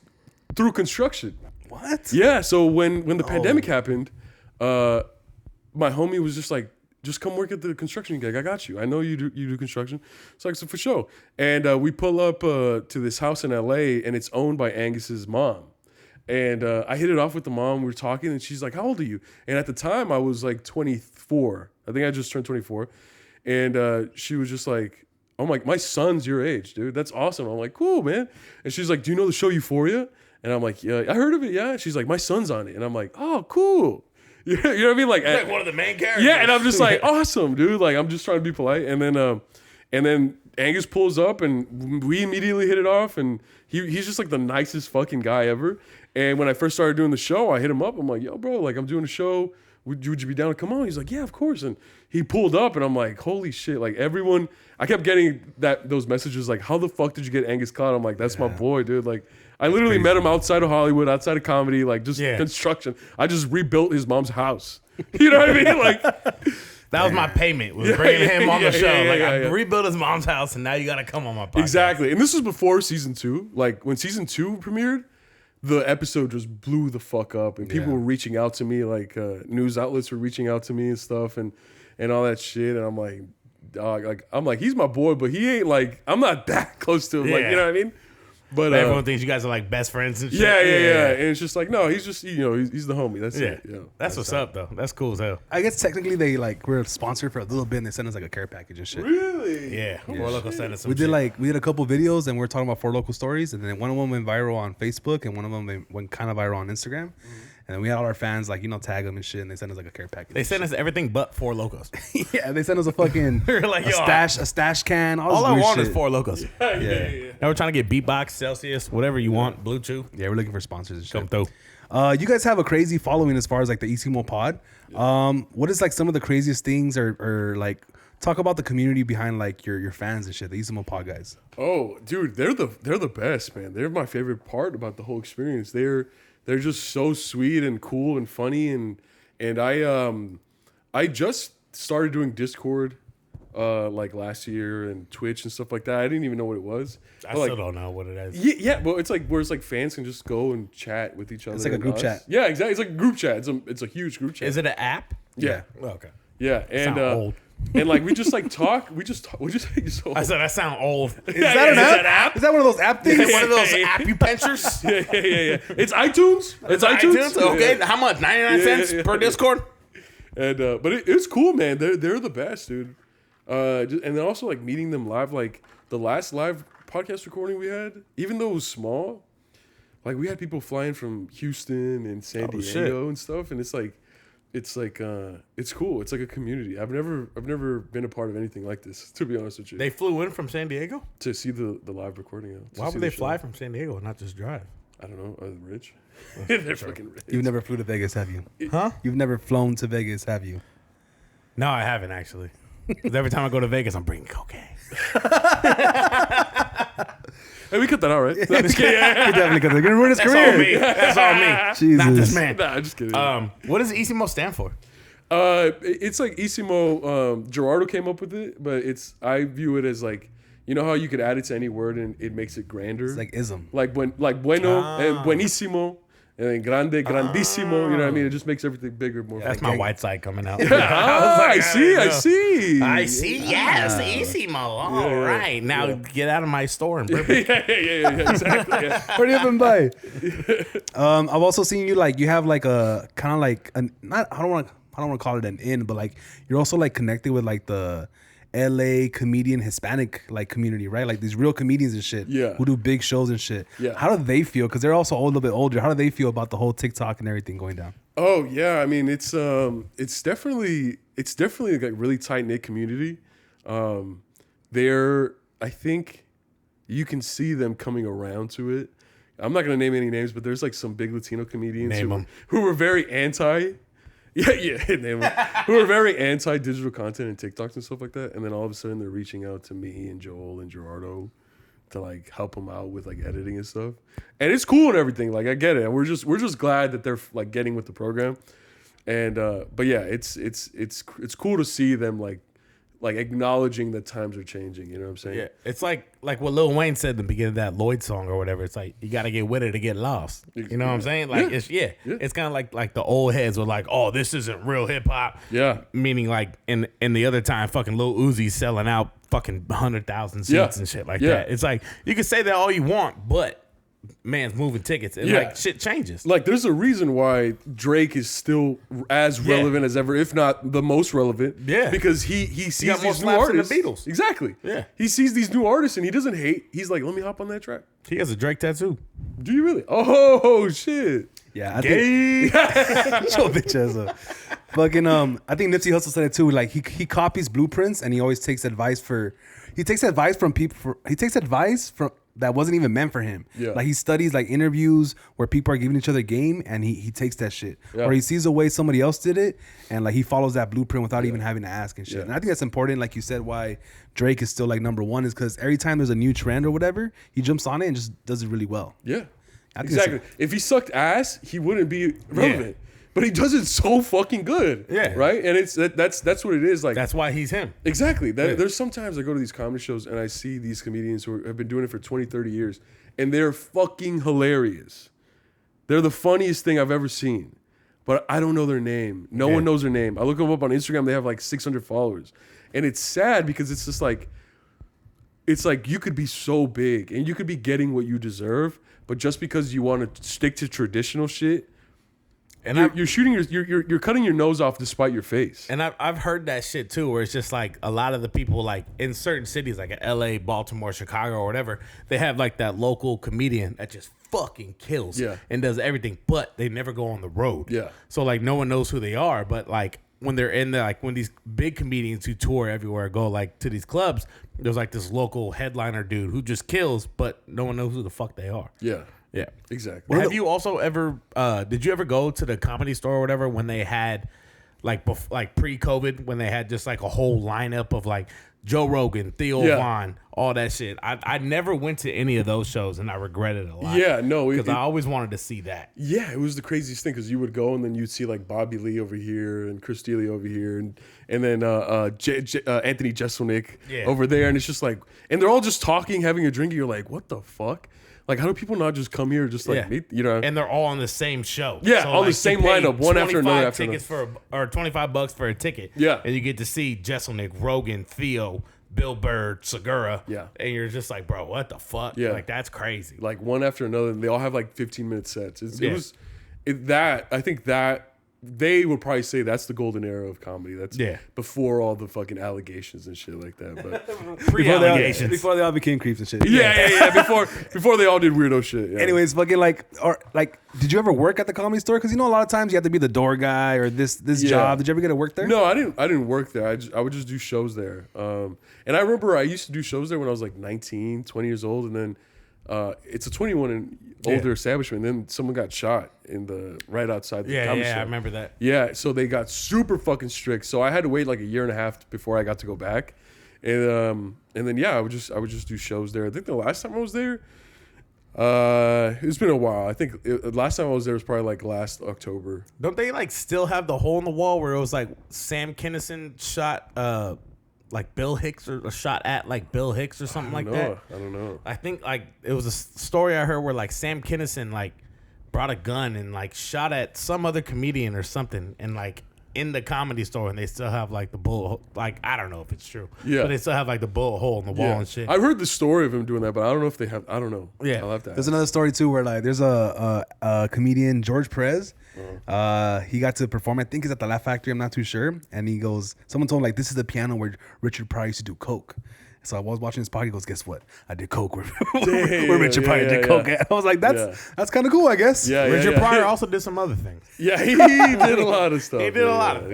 through construction. What? Yeah, so when the pandemic happened, my homie was just like, just come work at the construction gig. I got you. I know you do construction. So like, so for sure. And we pull up to this house in LA, and it's owned by Angus's mom. And I hit it off with the mom. We were talking, and she's like, "How old are you?" And at the time, I was like 24. I think I just turned 24. And she was just like, "Oh my son's your age, dude. That's awesome." I'm like, "Cool, man." And she's like, "Do you know the show Euphoria?" And I'm like, "Yeah, I heard of it, yeah." She's like, "My son's on it." And I'm like, "Oh, cool." You know what I mean? like one of the main characters. yeah, and I'm just like, "Awesome, dude." Like, I'm just trying to be polite. And then Angus pulls up, and we immediately hit it off. And he's just like the nicest fucking guy ever. And when I first started doing the show, I hit him up. I'm like, "Yo, bro, like I'm doing a show. Would you be down to come on?" He's like, "Yeah, of course." And he pulled up, and I'm like, "Holy shit!" Like everyone, I kept getting those messages like, "How the fuck did you get Angus Cloud?" I'm like, "That's my boy, dude." Like, I literally met him outside of Hollywood, outside of comedy, like just construction. I just rebuilt his mom's house. You know what I mean? Like, that was my payment. Was bringing him on the show. I yeah. rebuilt his mom's house, and now you got to come on my podcast. exactly. And this was before season 2. Like when season 2 premiered, the episode just blew the fuck up, and people were reaching out to me, like news outlets were reaching out to me and stuff, and all that shit. And I'm like, dog, like he's my boy, but he ain't like, I'm not that close to him. Like, you know what I mean? But everyone thinks you guys are like best friends and shit. Yeah. And it's just like, no, he's just he's the homie. That's it. You know, that's what's up though. That's cool as hell. I guess technically they we're sponsored for a little bit and they sent us like a care package and shit. Really? Yeah. Four Loko sent us some We did a couple videos and we were talking about Four Loko stories, and then one of them went viral on Facebook and one of them went kind of viral on Instagram. And then we had all our fans tag them and shit, and they sent us like a care package. They sent us everything but Four Lokos. Yeah, they sent us a fucking like, a stash can. All I want shit. is Four Lokos. Yeah. Now we're trying to get Beatbox, Celsius, whatever you want, Blue Chew. Yeah, we're looking for sponsors and shit. Come through. You guys have a crazy following as far as like the Isimo pod. What is like some of the craziest things or like talk about the community behind like your fans and shit, the Isimo pod guys? Oh, dude, they're the best, man. They're my favorite part about the whole experience. They're just so sweet and cool and funny, and I just started doing Discord like last year and Twitch and stuff like that. I didn't even know what it was. I still don't know what it is. Yeah, but it's like where it's like fans can just go and chat with each other. It's like a group chat. Yeah, exactly. It's like a group chat. It's a huge group chat. Is it an app? Yeah. Oh, okay. Yeah, and Sound old. and like we just like talk. We just so I said that sound old. Is that an app? Is that one of those app things? Is it one of those acupunctures? yeah. It's iTunes. It's iTunes. Okay, Yeah. how much? 99 cents per Discord? And but it's cool, man. They're the best, dude. And then also like meeting them live, like the last live podcast recording we had, even though it was small, like we had people flying from Houston and San Diego and stuff, and it's cool. It's like a community. I've never been a part of anything like this, to be honest with you. They flew in from San Diego? To see the live recording. Why would they fly from San Diego and not just drive? I don't know. Are they rich? They're fucking rich. You've never flew to Vegas, have you? Huh? You've never flown to Vegas, have you? No, I haven't actually. Because every time I go to Vegas, I'm bringing cocaine. Hey, we cut that out, right? No, I'm just He kidding. definitely got to ruin his That's career. all me. That's all me. Jesus. Not this man. Nah, I'm just kidding. What does Isimo stand for? It's like Isimo. Gerardo came up with it, but I view it as like, you know how you could add it to any word and it makes it grander. It's like ism. like bueno and buenísimo and then grande, grandissimo. You know what I mean? It just makes everything bigger, more. That's fun. my white side coming out. I see. I see. Yes, Isimo. All Yeah. right. Now get out of my store and Burbank. yeah, exactly. Yeah. Where do you even buy? I've also seen you like you have like a kind of like I don't want to call it an in, but like you're also like connected with like the LA comedian Hispanic like community, right? Like these real comedians and shit. Yeah. Who do big shows and shit. Yeah. How do they feel? Because they're also a little bit older. How do they feel about the whole TikTok and everything going down? Oh yeah, I mean it's definitely like really tight knit community. I think you can see them coming around to it. I'm not gonna name any names, but there's like some big Latino comedians who were very anti. Name them. Who are very anti-digital content and TikToks and stuff like that, and then all of a sudden they're reaching out to me and Joel and Gerardo to like help them out with like editing and stuff, and it's cool and everything. Like I get it, and we're just glad that they're like getting with the program, and but yeah, it's cool to see them like acknowledging that times are changing. You know what I'm saying? Yeah, it's like what Lil Wayne said in the beginning of that Lloyd song or whatever. It's like you got to get with it to get lost. You know what I'm saying? Like it's kind of like the old heads were like, oh, this isn't real hip hop. Yeah, meaning like in the other time, fucking Lil Uzi's selling out fucking 100,000 seats and shit like that. It's like you can say that all you want, but man's moving tickets and like shit changes. Like there's a reason why Drake is still as relevant as ever, if not the most relevant. Yeah, because he sees got more these new slaps than artists. the Beatles. Exactly. Yeah, he sees these new artists and he doesn't hate. He's like, let me hop on that track. He has a Drake tattoo. Do you really? Oh shit. Yeah, I think your bitch ass up. Fucking I think Nipsey Hussle said it too. Like he copies blueprints and he always takes advice from people. He takes advice from that wasn't even meant for him. Yeah. Like he studies like interviews where people are giving each other game and he takes that shit. Yeah. Or he sees a way somebody else did it and like he follows that blueprint without even having to ask and shit. Yeah. And I think that's important. Like you said, why Drake is still like number one is because every time there's a new trend or whatever, he jumps on it and just does it really well. Yeah. I think Exactly. If he sucked ass, he wouldn't be relevant. But he does it so fucking good. Yeah. Right? And that's what it is. Like That's why he's him. Exactly. There's sometimes I go to these comedy shows and I see these comedians who have been doing it for 20, 30 years and they're fucking hilarious. They're the funniest thing I've ever seen. But I don't know their name. No one knows their name. I look them up on Instagram. They have like 600 followers. And it's sad because it's just like, it's like you could be so big and you could be getting what you deserve, but just because you want to stick to traditional shit, and you're cutting your nose off despite your face. And I've heard that shit too, where it's just like a lot of the people like in certain cities like LA, Baltimore, Chicago, or whatever, they have like that local comedian that just fucking kills and does everything, but they never go on the road. Yeah. So like no one knows who they are, but like when they're in there, like when these big comedians who tour everywhere go like to these clubs, there's like this local headliner dude who just kills, but no one knows who the fuck they are. Yeah. Yeah, exactly. Have you also ever? Did you ever go to the Comedy Store or whatever when they had, like pre-COVID, when they had just like a whole lineup of like Joe Rogan, Theo Von, all that shit? I never went to any of those shows and I regret it a lot. Yeah, no, because I always wanted to see that. Yeah, it was the craziest thing because you would go and then you'd see like Bobby Lee over here and Chris D'Elia over here and then Anthony Jeselnik over there, and it's just like, and they're all just talking, having a drink, and you're like, what the fuck? Like, how do people not just come here just like meet, you know? And they're all on the same show. Yeah, so on like, the same lineup, one after another. Tickets or $25 for a ticket. Yeah. And you get to see Jeselnik, Rogan, Theo, Bill Burr, Segura. Yeah. And you're just like, bro, what the fuck? Yeah. Like, that's crazy. Like, one after another. And they all have like 15-minute sets. I think that they would probably say that's the golden era of comedy. That's before all the fucking allegations and shit like that. But pre-allegations. Before they all became creeps and shit. Yeah. Before they all did weirdo shit. Yeah. Anyways, fucking like, did you ever work at the Comedy Store? Because you know a lot of times you have to be the door guy or this job. Did you ever get to work there? No, I didn't work there. I would just do shows there. And I remember I used to do shows there when I was like 19, 20 years old, and then it's a 21 and older establishment. And then someone got shot right outside the comedy show. I remember that. Yeah, so they got super fucking strict. So I had to wait like a year and a half before I got to go back. And then I would just do shows there. I think the last time I was there, it's been a while. I think last time I was there was probably like last October. Don't they like still have the hole in the wall where it was like Sam Kinison shot like Bill Hicks or shot at like Bill Hicks or something like that? I don't know. I think like it was a story I heard where like Sam Kinison like brought a gun and like shot at some other comedian or something, and like in the Comedy Store, and they still have like the bullet, like I don't know if it's true, but they still have like the bullet hole in the wall and shit. I've heard the story of him doing that, but I don't know if they have. I don't know. Yeah, I'll have to ask. There's another story too where like there's a comedian, George Perez. He got to perform. I think he's at the Laugh Factory. I'm not too sure. And he goes, someone told him like this is the piano where Richard Pryor used to do coke. So I was watching this podcast. He goes, guess what? I did coke where Richard Pryor did coke. I was like, that's kind of cool, I guess. Yeah, Richard Pryor also did some other things. Yeah, he did a lot of stuff. He did a lot of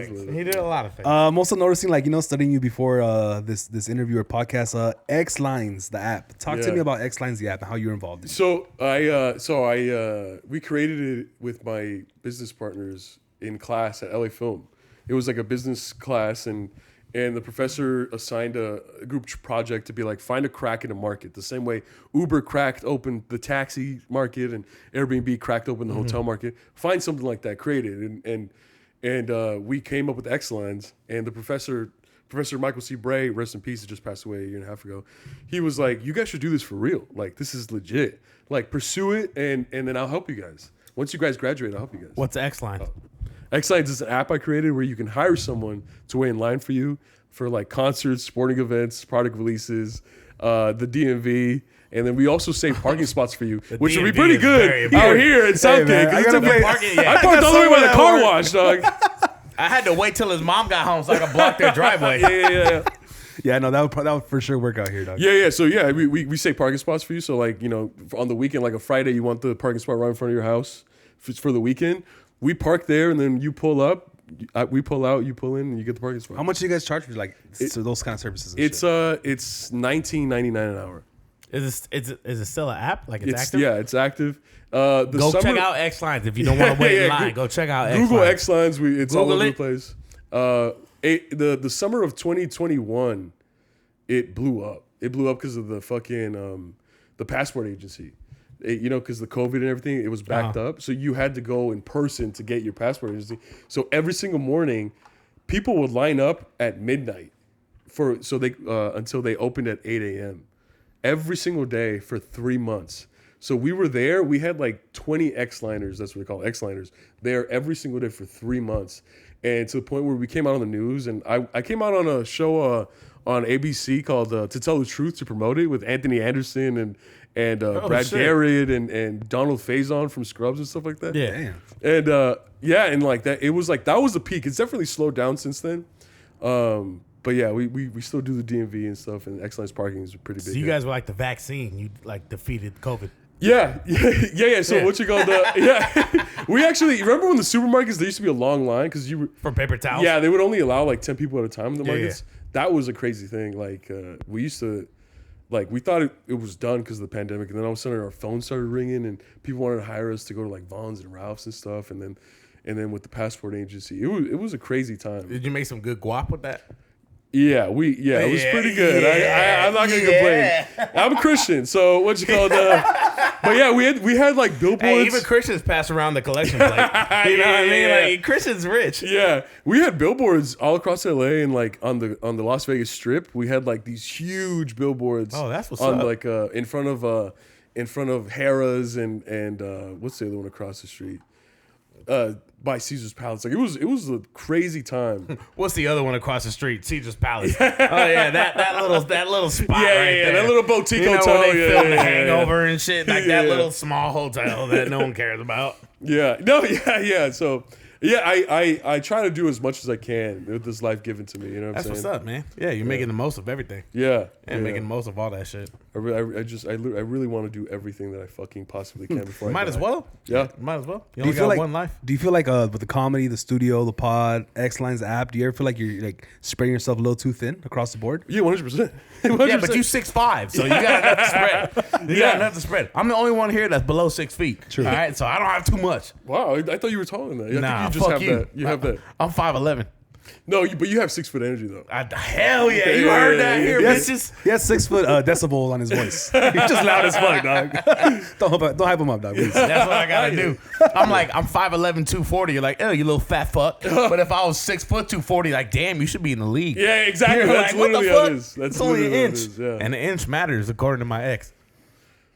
things. I'm also noticing, like, studying you before this interview or podcast. Xliners, the app. Talk to me about Xliners, the app, and how you're involved in it. So we created it with my business partners in class at LA Film. It was like a business class, and the professor assigned a group project to be like, find a crack in the market. The same way Uber cracked open the taxi market and Airbnb cracked open the hotel market. Find something like that, create it. And we came up with Xliners, and the Professor Michael C. Bray, rest in peace, just passed away a year and a half ago. He was like, you guys should do this for real. Like, this is legit. Like, pursue it, and then I'll help you guys. Once you guys graduate, I'll help you guys. What's Xliners? Xliners is an app I created where you can hire someone to wait in line for you for like concerts, sporting events, product releases, the DMV, and then we also save parking spots for you, which would be pretty good out here in Southgate. I parked all the way by the car wash, dog. I had to wait till his mom got home so I could block their driveway. Yeah. Yeah, no, that would for sure work out here, dog. Yeah. So we save parking spots for you. So like, on the weekend, like a Friday, you want the parking spot right in front of your house for the weekend. We park there, and then you pull up. We pull out, you pull in, and you get the parking spot. How much do you guys charge for those kind of services? And it's $19.99 an hour. Is it still an app? Like it's active? Yeah, it's active. Go check out Xliners if you don't want to wait in line. Go check out Google Xliners. It's all over the place. The summer of 2021, it blew up. It blew up because of the fucking the passport agency. Because the COVID and everything, it was backed up. So you had to go in person to get your passport agency. So every single morning, people would line up at midnight until they opened at 8 a.m. every single day for 3 months. So we were there. We had like 20 Xliners. That's what we call Xliners. There every single day for 3 months, and to the point where we came out on the news. And I came out on a show on ABC called "To Tell the Truth" to promote it with Anthony Anderson and Brad Garrett and Donald Faison from Scrubs and stuff like that. Yeah. And and like that, it was like that was the peak. It's definitely slowed down since then. But yeah, we still do the DMV and stuff, and Xliners parking is pretty big. So you guys were like the vaccine. You like defeated COVID. Yeah. So what you call we actually remember when the supermarkets there used to be a long line because you were For paper towels. Yeah, they would only allow like 10 people at a time in the markets. Yeah. That was a crazy thing. Like we used to, like we thought it was done because of the pandemic, and then all of a sudden our phones started ringing, and people wanted to hire us to go to like Vaughn's and Ralph's and stuff, and then with the passport agency, it was a crazy time. Did you make some good guap with that? Yeah, it was pretty good. I'm not gonna complain. I'm a Christian, so what you call but yeah, we had like billboards. Hey, even Christians pass around the collection plate. You know what I mean? Like Christians rich. Yeah, we had billboards all across LA and like on the Las Vegas Strip. We had like these huge billboards. Oh, that's what's on up. like in front of Harrah's and what's the other one across the street? By Caesar's Palace. Like it was a crazy time. What's the other one across the street? Caesar's Palace. Oh yeah, that little spot right there. That little boutique You know hotel. when they film The Hangover and shit, like that little small hotel that no one cares about. So I try to do as much as I can with this life given to me. You know what I'm saying? That's what's up, man. Yeah, you're making the most of everything. Yeah, And making the most of all that shit. I really want to do everything that I fucking possibly can before I Might die. as well. Yeah. Might as well. You Do you only feel got like one life. Do you feel like with the comedy, the studio, the pod, Xliners app? Do you ever feel like you're like spreading yourself a little too thin across the board? Yeah, 100%. Yeah, but you 6'5", so you got enough to spread. You got enough to spread. I'm the only one here that's below 6 feet. True. All right, so I don't have too much. Wow, I thought you were taller than that. I Nah, think you just fuck have you. that. You have that. I'm 5'11". No, but you have 6 foot energy though. Hell yeah, you heard that here, bitches. He has 6 foot decibels on his voice. He's just loud as fuck, dog. Don't hype him up, dog. Please. That's what I gotta do. I'm 5'11", 240. You're like, oh, you little fat fuck. But if I was 6 foot 240, like, damn, you should be in the league. Yeah, exactly. You're That's like, what the literally how fuck? it is. That's It's only an literally what inch, it is, yeah. and an inch matters according to my ex.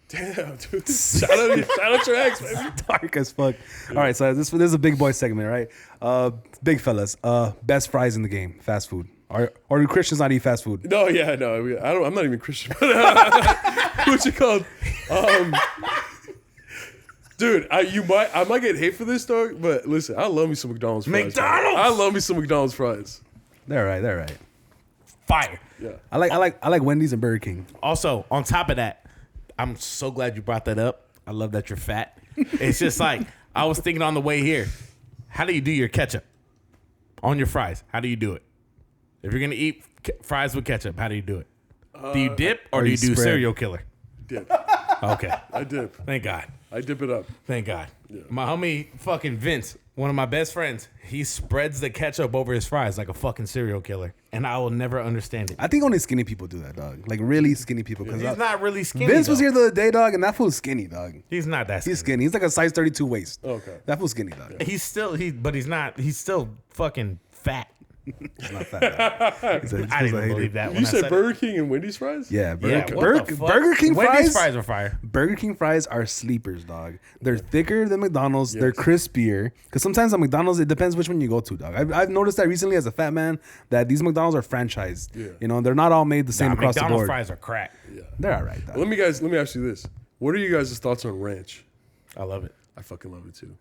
Damn, dude. Shout out your ex, baby. Dark as fuck. All right, so this is a big boy segment, right? Big fellas, best fries in the game, fast food. Or do Christians not eat fast food? No, yeah, no. I'm not even Christian. What's it called? Dude, I might get hate for this, dog. But listen, I love me some McDonald's fries. McDonald's? I love me some McDonald's fries. They're right. Fire. Yeah. I like Wendy's and Burger King. Also, on top of that, I'm so glad you brought that up. I love that you're fat. It's just like, I was thinking on the way here, how do you do your ketchup on your fries? How do you do it? If you're going to eat fries with ketchup, how do you do it? Do you dip or do you do spread. serial killer? Dip. Okay. I dip. Thank God. I dip it up. Thank God. My homie fucking Vince, one of my best friends, he spreads the ketchup over his fries like a fucking serial killer. And I will never understand it. I think only skinny people do that, dog. Like really skinny people. Because He's not really skinny. Vince was though. here the other day, dog, and that fool's skinny, dog. He's not that skinny. He's skinny. He's like a size 32 waist. Okay. That fool's skinny, dog. He's still fucking fat. He's not fat, dog. He's I didn't even believe that when You I said said Burger King and Wendy's fries? Yeah, Yeah, what the fuck? Burger King Wendy's fries. fries are fire. Burger King fries are sleepers, dog. They're thicker than McDonald's. They're crispier. Because sometimes at McDonald's, it depends which one you go to, dog. I've noticed that recently as a fat man that these McDonald's are franchised. Yeah. You know, they're not all made the same across McDonald's the board. fries are crack. They're all right, dog. Let me ask you this. What are you guys' thoughts on ranch? I love it. I fucking love it too.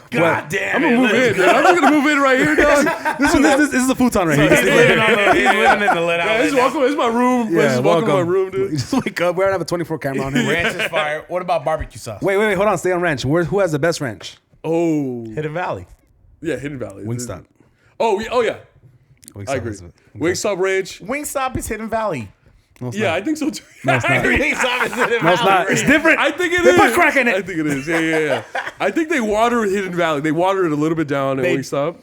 God damn I'm it. gonna move in, dude. I'm not gonna move in right here, dog. This is the futon right here. He's living in the lit This out. is my room. This is welcome to my room, You dude. just wake up. We don't have a 24 camera on here. Ranch is fire. What about barbecue sauce? Wait. Hold on. Stay on ranch. Who has the best ranch? Oh, Hidden Valley. yeah, Hidden Valley. Wingstop. Oh, yeah. Wingstop I agree. has it. Wingstop Ranch. Wingstop is Hidden Valley. No, it's Yeah, not. I think so too. it's not. Wingstop is Hidden No, it's not. It's different. I think it They is. put crack in it. I think it is. Yeah. I think they water Hidden Valley. They water it a little bit down at They- Wingstop.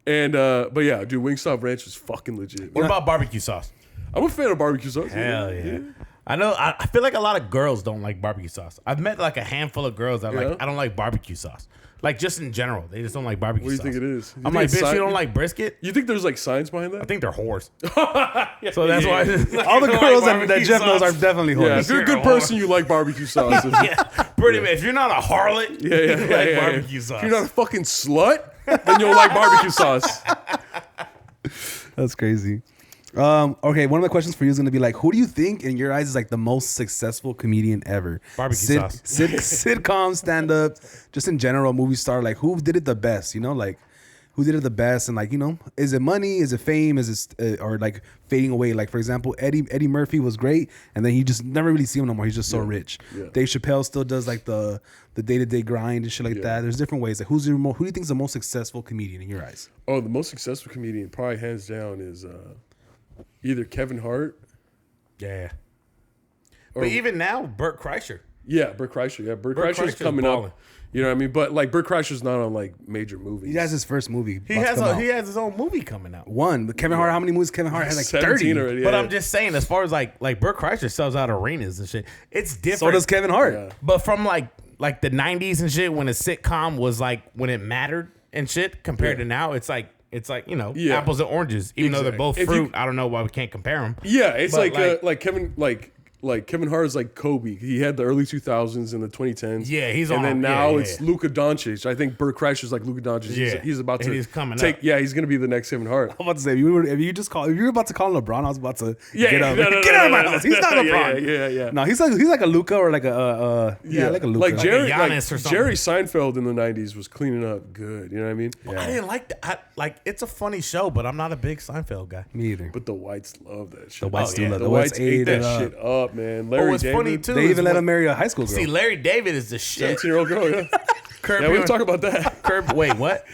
And but yeah, dude, Wingstop Ranch is fucking legit. What about barbecue sauce? I'm a fan of barbecue sauce. Hell yeah. I know. I feel like a lot of girls don't like barbecue sauce. I've met like a handful of girls that like I don't like barbecue sauce. Like just in general, they just don't like barbecue sauce. What do you think it is? I'm like, bitch, you don't like brisket? You think there's like science behind that? I think they're whores. So that's why all the girls that Jeff knows are definitely whores. Yeah, if you're a good person, you like barbecue sauce. Pretty much. If you're not a harlot, you like barbecue sauce. If you're not a fucking slut, then you'll like barbecue sauce. That's crazy. Okay, one of my questions for you is going to be like, who do you think in your eyes is like the most successful comedian ever? Barbecue sauce. Sitcom, stand-up, just in general, movie star. Like, who did it the best? You know, like, who did it the best? And like, you know, is it money? Is it fame? Is it or like fading away? Like, for example, Eddie Murphy was great, and then he just never really see him no more. He's just so rich. Yeah. Dave Chappelle still does like the day-to-day grind and shit like that. There's different ways. Like, who do you think is the most successful comedian in your eyes? Oh, the most successful comedian, probably hands down, is either Kevin Hart. Yeah. But even now, Bert Kreischer. Yeah, Bert Kreischer. Yeah, Bert Kreischer's coming up. You know what I mean? But like Bert Kreischer's not on like major movies. He has his first movie. He has his own movie coming out. One. But Kevin Hart, how many movies Kevin Hart has? Like 30 already. Yeah. But I'm just saying, as far as like Bert Kreischer sells out arenas and shit, it's different. So does Kevin Hart. Yeah. But from like the 90s and shit, when a sitcom was like when it mattered and shit, compared to now, it's like you know, apples and oranges. Even though they're both fruit, I don't know why we can't compare them. Yeah, it's like Kevin Hart is like Kobe. He had the early 2000s and the 2010s. Yeah, he's and on. And then now it's Luka Doncic. I think Bert Kreischer's like Luka Doncic. Yeah, he's about to. He's coming take. up. Yeah, he's gonna be the next Kevin Hart. I'm about to say, if you were about to call him LeBron, I was about to get out of my house. He's not LeBron. Yeah. No, he's like a Luka or like a like a Luka. Like Jerry, Giannis or something. Jerry Seinfeld in the 90s was cleaning up good. You know what I mean? Well, I didn't like that. Like, it's a funny show, but I'm not a big Seinfeld guy. Me either. But the whites love that shit. The whites do love the whites ate that shit up, man. Larry David. Funny too. They even let him marry a high school girl. See, Larry David is the shit. 17-year-old girl, yeah. Curb Yeah, we can talk about that. Wait, what?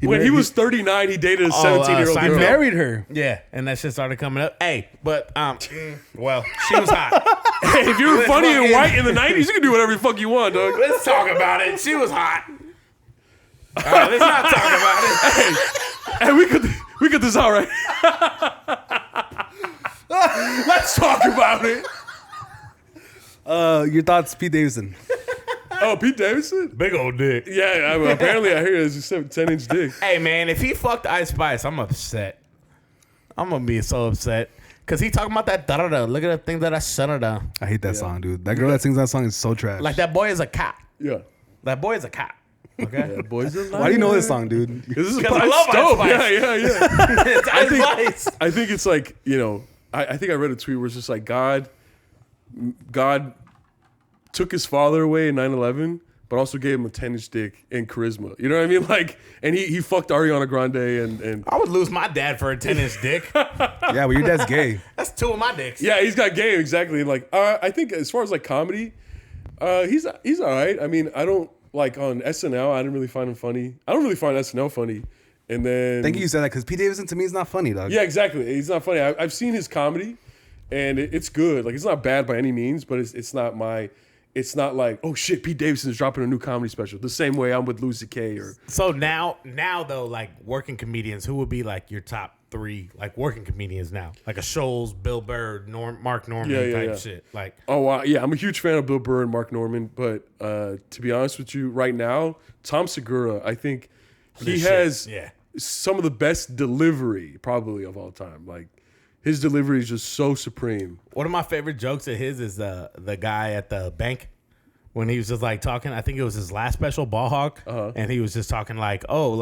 When he was 39, he dated a 17-year-old He girl. married her. Yeah, and that shit started coming up. Hey, but well, she was hot. Hey, if you were funny and white in the 90s, you can do whatever the fuck you want, dog. Let's talk about it. She was hot. All right, let's not talk about it. Hey, we got this out, right? Let's talk about it. Your thoughts, Pete Davidson? Oh, Pete Davidson? Big old dick. Yeah, apparently I hear it's a 10-inch dick. Hey, man, if he fucked Ice Spice, I'm upset. I'm going to be so upset. Because he talking about that da-da-da. Look at the thing that I shut her down. I hate that song, dude. That girl that sings that song is so trash. Like, that boy is a cat. Yeah. That boy is a cat. Okay? Yeah, boys are Why do you know this song, dude? This is I love Ice Spice. Yeah. It's Ice Spice. I think it's like, you know, I think I read a tweet where it's just like God took his father away in 9/11, but also gave him a 10-inch dick and charisma. You know what I mean? Like, and he fucked Ariana Grande and I would lose my dad for a 10-inch dick. Yeah, well, your dad's gay. That's two of my dicks. yeah, he's got game exactly. Like, I think as far as like comedy, he's all right. I mean, I don't like on SNL. I didn't really find him funny. I don't really find SNL funny. And then Thank you said that because Pete Davidson to me is not funny, dog. yeah, exactly. He's not funny. I've seen his comedy, and it's good. Like, it's not bad by any means, but it's not my. It's not like, oh shit, Pete Davidson is dropping a new comedy special. The same way I'm with Louis C.K. or. So now though, like working comedians, who would be like your top 3 like working comedians now? Like a Scholes, Bill Burr, Mark Norman type shit. Like, oh wow, yeah, I'm a huge fan of Bill Burr and Mark Norman, but to be honest with you, right now, Tom Segura, I think he has some of the best delivery probably of all time. Like, his delivery is just so supreme. one of my favorite jokes of his is the guy at the bank when he was just like talking. I think it was his last special, Ball Hawk, and he was just talking like, oh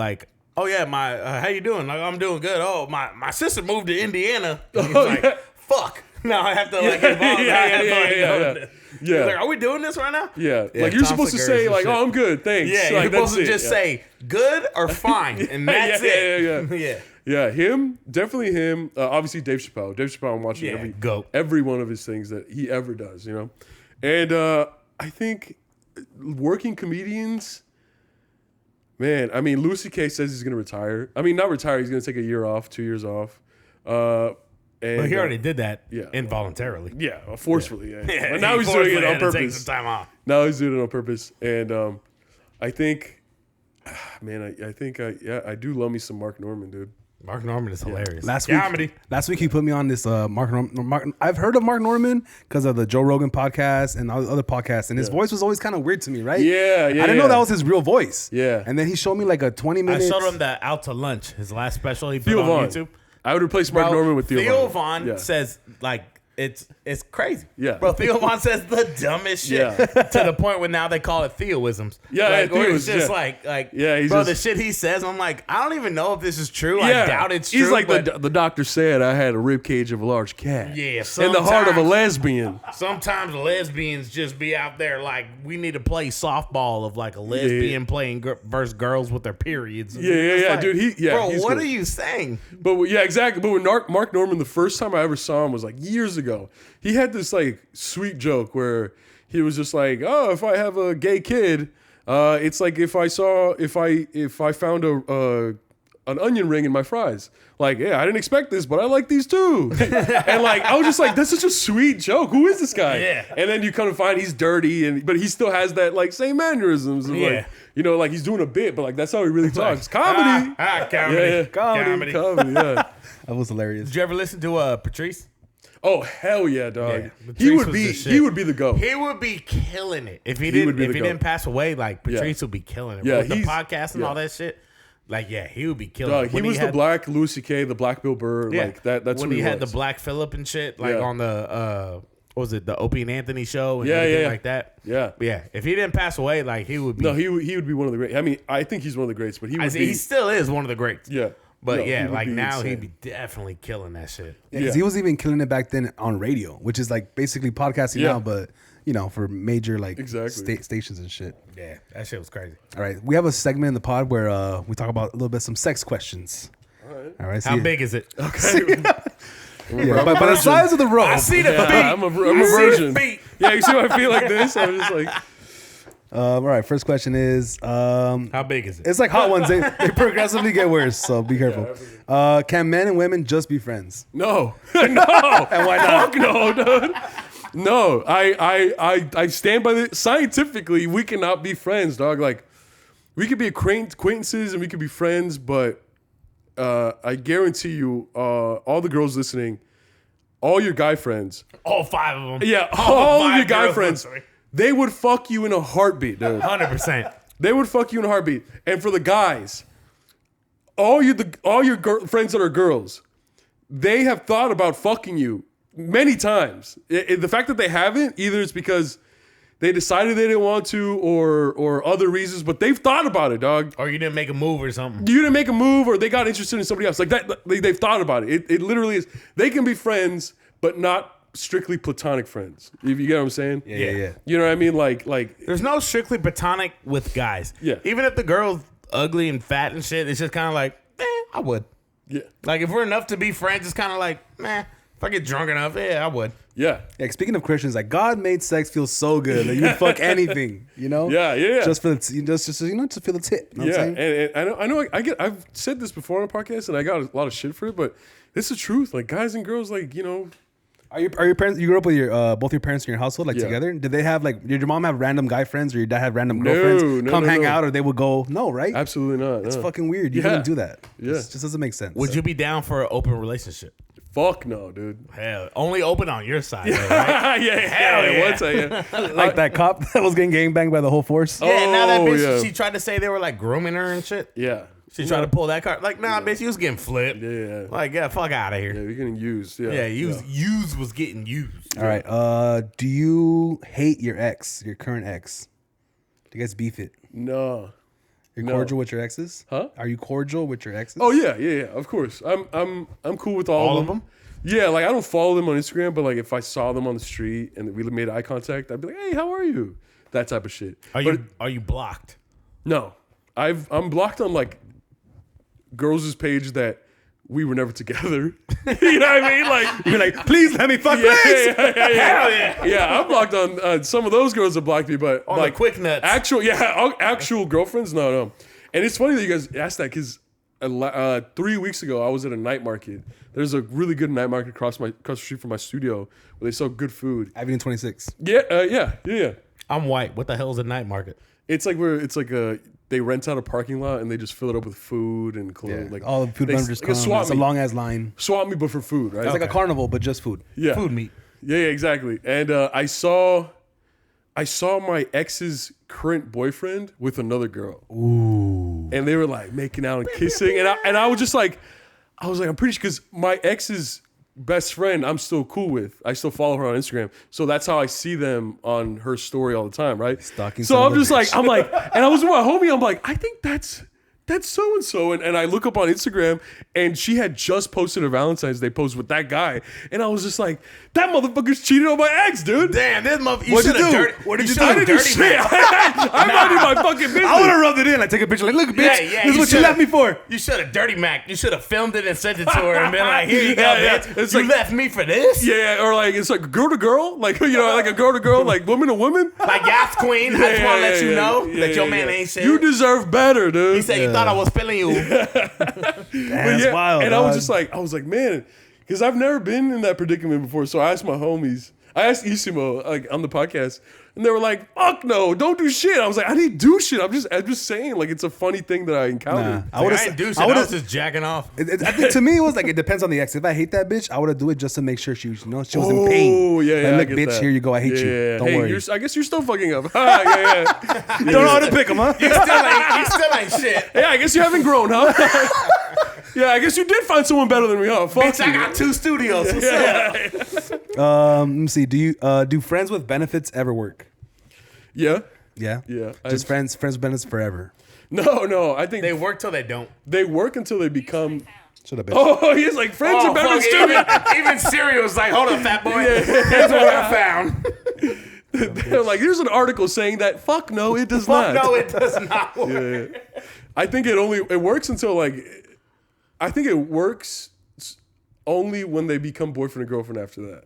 yeah, my how you doing? Like, I'm doing good. Oh, my sister moved to Indiana. And he's like, fuck. Now I have to like involve. Yeah. Like, are we doing this right now? Yeah. Like, you're supposed to say like, oh, I'm good, thanks. Yeah, like, you're supposed to that's just say good or fine, and that's it. Yeah. Yeah, him, definitely him. Obviously, Dave Chappelle. Dave Chappelle, I'm watching every one of his things that he ever does, you know? And I think working comedians, man, I mean, Louis C.K. says he's going to retire. I mean, not retire, he's going to take a year off, 2 years off. But he already did that involuntarily. Yeah, forcefully. Yeah. But now he's doing it on purpose. Take some time off. Now he's doing it on purpose. And I think, man, I think I do love me some Mark Norman, dude. Mark Norman is hilarious. Last week he put me on this Mark Norman. I've heard of Mark Norman because of the Joe Rogan podcast and all the other podcasts, and his voice was always kind of weird to me, right? Yeah. I didn't know that was his real voice. Yeah. And then he showed me like a 20-minute. I showed him the Out to Lunch, his last special he put Theo on Von. YouTube. I would replace Mark Norman with Theo Von. Theo Von says like it's crazy. Yeah. Bro, Theo Von says the dumbest shit to the point where now they call it Theoisms. Yeah, like, yeah, it's just like he's bro, just, the shit he says, I'm like, I don't even know if this is true. I doubt it's true. He's like the doctor said I had a rib cage of a large cat. Yeah, in the heart of a lesbian. Sometimes lesbians just be out there like, we need to play softball of like a lesbian playing versus girls with their periods. Yeah, like, dude. Bro, he's what good. are you saying? But yeah, exactly. But when Mark Norman, the first time I ever saw him was like years ago. He had this like sweet joke where he was just like, "Oh, if I have a gay kid, it's like if I found an onion ring in my fries. Like, yeah, I didn't expect this, but I like these too." And like, I was just like, that's such a sweet joke. Who is this guy? Yeah. And then you kind of find he's dirty, but he still has that like same mannerisms. Of, like, you know, like he's doing a bit, but like that's how he really talks. Comedy. Comedy. Comedy. Yeah. That was hilarious. Did you ever listen to Patrice? Oh hell yeah, dog! Yeah, he would be the GOAT. He would be killing it if he didn't pass away. Like Patrice would be killing it. Yeah, with the podcast and all that shit. Like he would be killing Dog, it. he was the black Louis C.K., the black Bill Burr. Yeah. Like that. That's when what he had was. the Black Phillip and shit. Like on the what was it, the Opie and Anthony show and everything like that. Yeah, but yeah. If he didn't pass away, like he would be. No, he would be one of the greats. I mean, I think he's one of the greats, but he still is one of the greats. Yeah. But no, like now insane. he'd be definitely killing that shit. Yeah, because he was even killing it back then on radio, which is like basically podcasting now, but you know, for major like stations and shit. Yeah, that shit was crazy. All right, we have a segment in the pod where we talk about a little bit some sex questions. All right. How big is it? Okay. Yeah, by the size of the rope. I see the feet. I'm a virgin. Yeah, you see my feet like this? I'm just like. All right, first question is how big is it? It's like hot ones. They progressively get worse, so be careful. Can men and women just be friends? No. And why not? Fuck no, dude. No, I stand by the scientifically. We cannot be friends, dog. Like we could be acquaintances and we could be friends, but I guarantee you, all the girls listening, all your guy friends, all 5 of them, yeah, all of your guy friends. They would fuck you in a heartbeat, dude. 100%. They would fuck you in a heartbeat. And for the guys, all your friends that are girls, they have thought about fucking you many times. The fact that they haven't, either it's because they decided they didn't want to, or other reasons, but they've thought about it, dog. Or you didn't make a move or something. You didn't make a move, or they got interested in somebody else. Like that, they've thought about it. It literally is. They can be friends, but not strictly platonic friends. If you get what I'm saying? Yeah. You know what I mean? Like there's no strictly platonic with guys. Yeah. Even if the girl's ugly and fat and shit, it's just kind of like, I would. Yeah. Like if we're enough to be friends, it's kind of like, if I get drunk enough, I would. Yeah. Like speaking of Christians, like God made sex feel so good that you'd fuck anything, you know? Yeah. Just for the just to feel the tip. You know what I'm and I know I've said this before on the podcast and I got a lot of shit for it, but it's the truth. Like guys and girls, like, you know. Are your parents? You grew up with your both your parents in your household, like together? Did they have like? Did your mom have random guy friends, or your dad have random girlfriends come hang out, or they would go? No, right? Absolutely not. It's fucking weird. You wouldn't do that. Yeah, it just doesn't make sense. Would you be down for an open relationship? Fuck no, dude. Hell, only open on your side, though, right? yeah. One second, like that cop that was getting gangbanged by the whole force. Yeah, now that bitch, she tried to say they were like grooming her and shit. Yeah. She tried to pull that card. Like, nah, bitch, you was getting flipped. Yeah. Like, fuck out of here. Yeah, you're getting used. Yeah, used was getting used. All right. Do you hate your ex, your current ex? Do you guys beef it? No. You're cordial with your exes? Huh? Are you cordial with your exes? Oh yeah. Of course. I'm cool with all of them. Yeah, like I don't follow them on Instagram, but like if I saw them on the street and we made eye contact, I'd be like, "Hey, how are you?" That type of shit. Are you blocked? No. I'm blocked on like girls' page that we were never together. You know what I mean? Like you're like, please let me fuck yeah, please. Hell yeah. Yeah, I'm blocked on some of those girls that blocked me, but on like the quick nuts. Actual girlfriends, no. And it's funny that you guys asked that because 3 weeks ago I was at a night market. There's a really good night market across the street from my studio where they sell good food. Avenue 26. Yeah. I'm white. What the hell is a night market? It's like they rent out a parking lot and they just fill it up with food and clothes. Like all the food vendors just come. swap It's a meet. long ass line. Swap me, but for food, right? It's like a carnival, but just food. Yeah. Food meat. Yeah, exactly. And I saw my ex's current boyfriend with another girl. Ooh. And they were like making out and kissing. And I was just like, I'm pretty sure because my ex's best friend I'm still cool with. I still follow her on Instagram. So that's how I see them on her story all the time, right? Stalking so son I'm of a just bitch. like, and I was with my homie, I'm like, I think that's so-and-so. And I look up on Instagram and she had just posted a Valentine's Day post with that guy. And I was just like, that motherfucker's cheated on my ex, dude. Damn, this motherfucker. What'd you do? What did you do? I didn't do shit. I'm not in my fucking business. I would have rubbed it in. I take a picture like, look, bitch, Yeah, this is what you left me for. You should have dirty Mac. You should have filmed it and sent it to her and been like, here you go, Yeah, bitch. it's You like- left me for this? Yeah, or like it's like girl to girl, like like a girl to girl, like woman to woman. Like Yacht Queen, I just want to let you know that your man ain't shit. You deserve better, dude. He said you thought I was feeling you. That's wild. And dog. I was like, man, because I've never been in that predicament before. So I asked my homies, I asked Isimo like on the podcast, and they were like, "Fuck no, don't do shit." I was like, I didn't do shit. I'm just saying, like it's a funny thing that I encountered. I would I didn't do shit. I was just jacking off. I think to me it was like it depends on the ex. If I hate that bitch, I would have do it just to make sure she was in pain. Oh yeah, Like, yeah. look, I get bitch, that. here you go. I hate you. Don't worry. I guess you're still fucking up. yeah. Don't know how to pick them, huh? You still ain't shit. Yeah, I guess you haven't grown, huh? Yeah, I guess you did find someone better than me, huh? Fuck Bitch, I you. got 2 studios. What's up? Let me see. Do friends with benefits ever work? Yeah. Yeah. Yeah. Just friends with benefits forever. No. I think They work till they don't. they work until they become. Shut up, bitch. Oh, he's like friends Oh, are better fuck, than even Cereal's like, hold up, fat boy. Here's what I found. They're like, here's an article saying that. Fuck no, it does Fuck not. no, it does not work. Yeah. I think it works until like. I think it works only when they become boyfriend and girlfriend after that.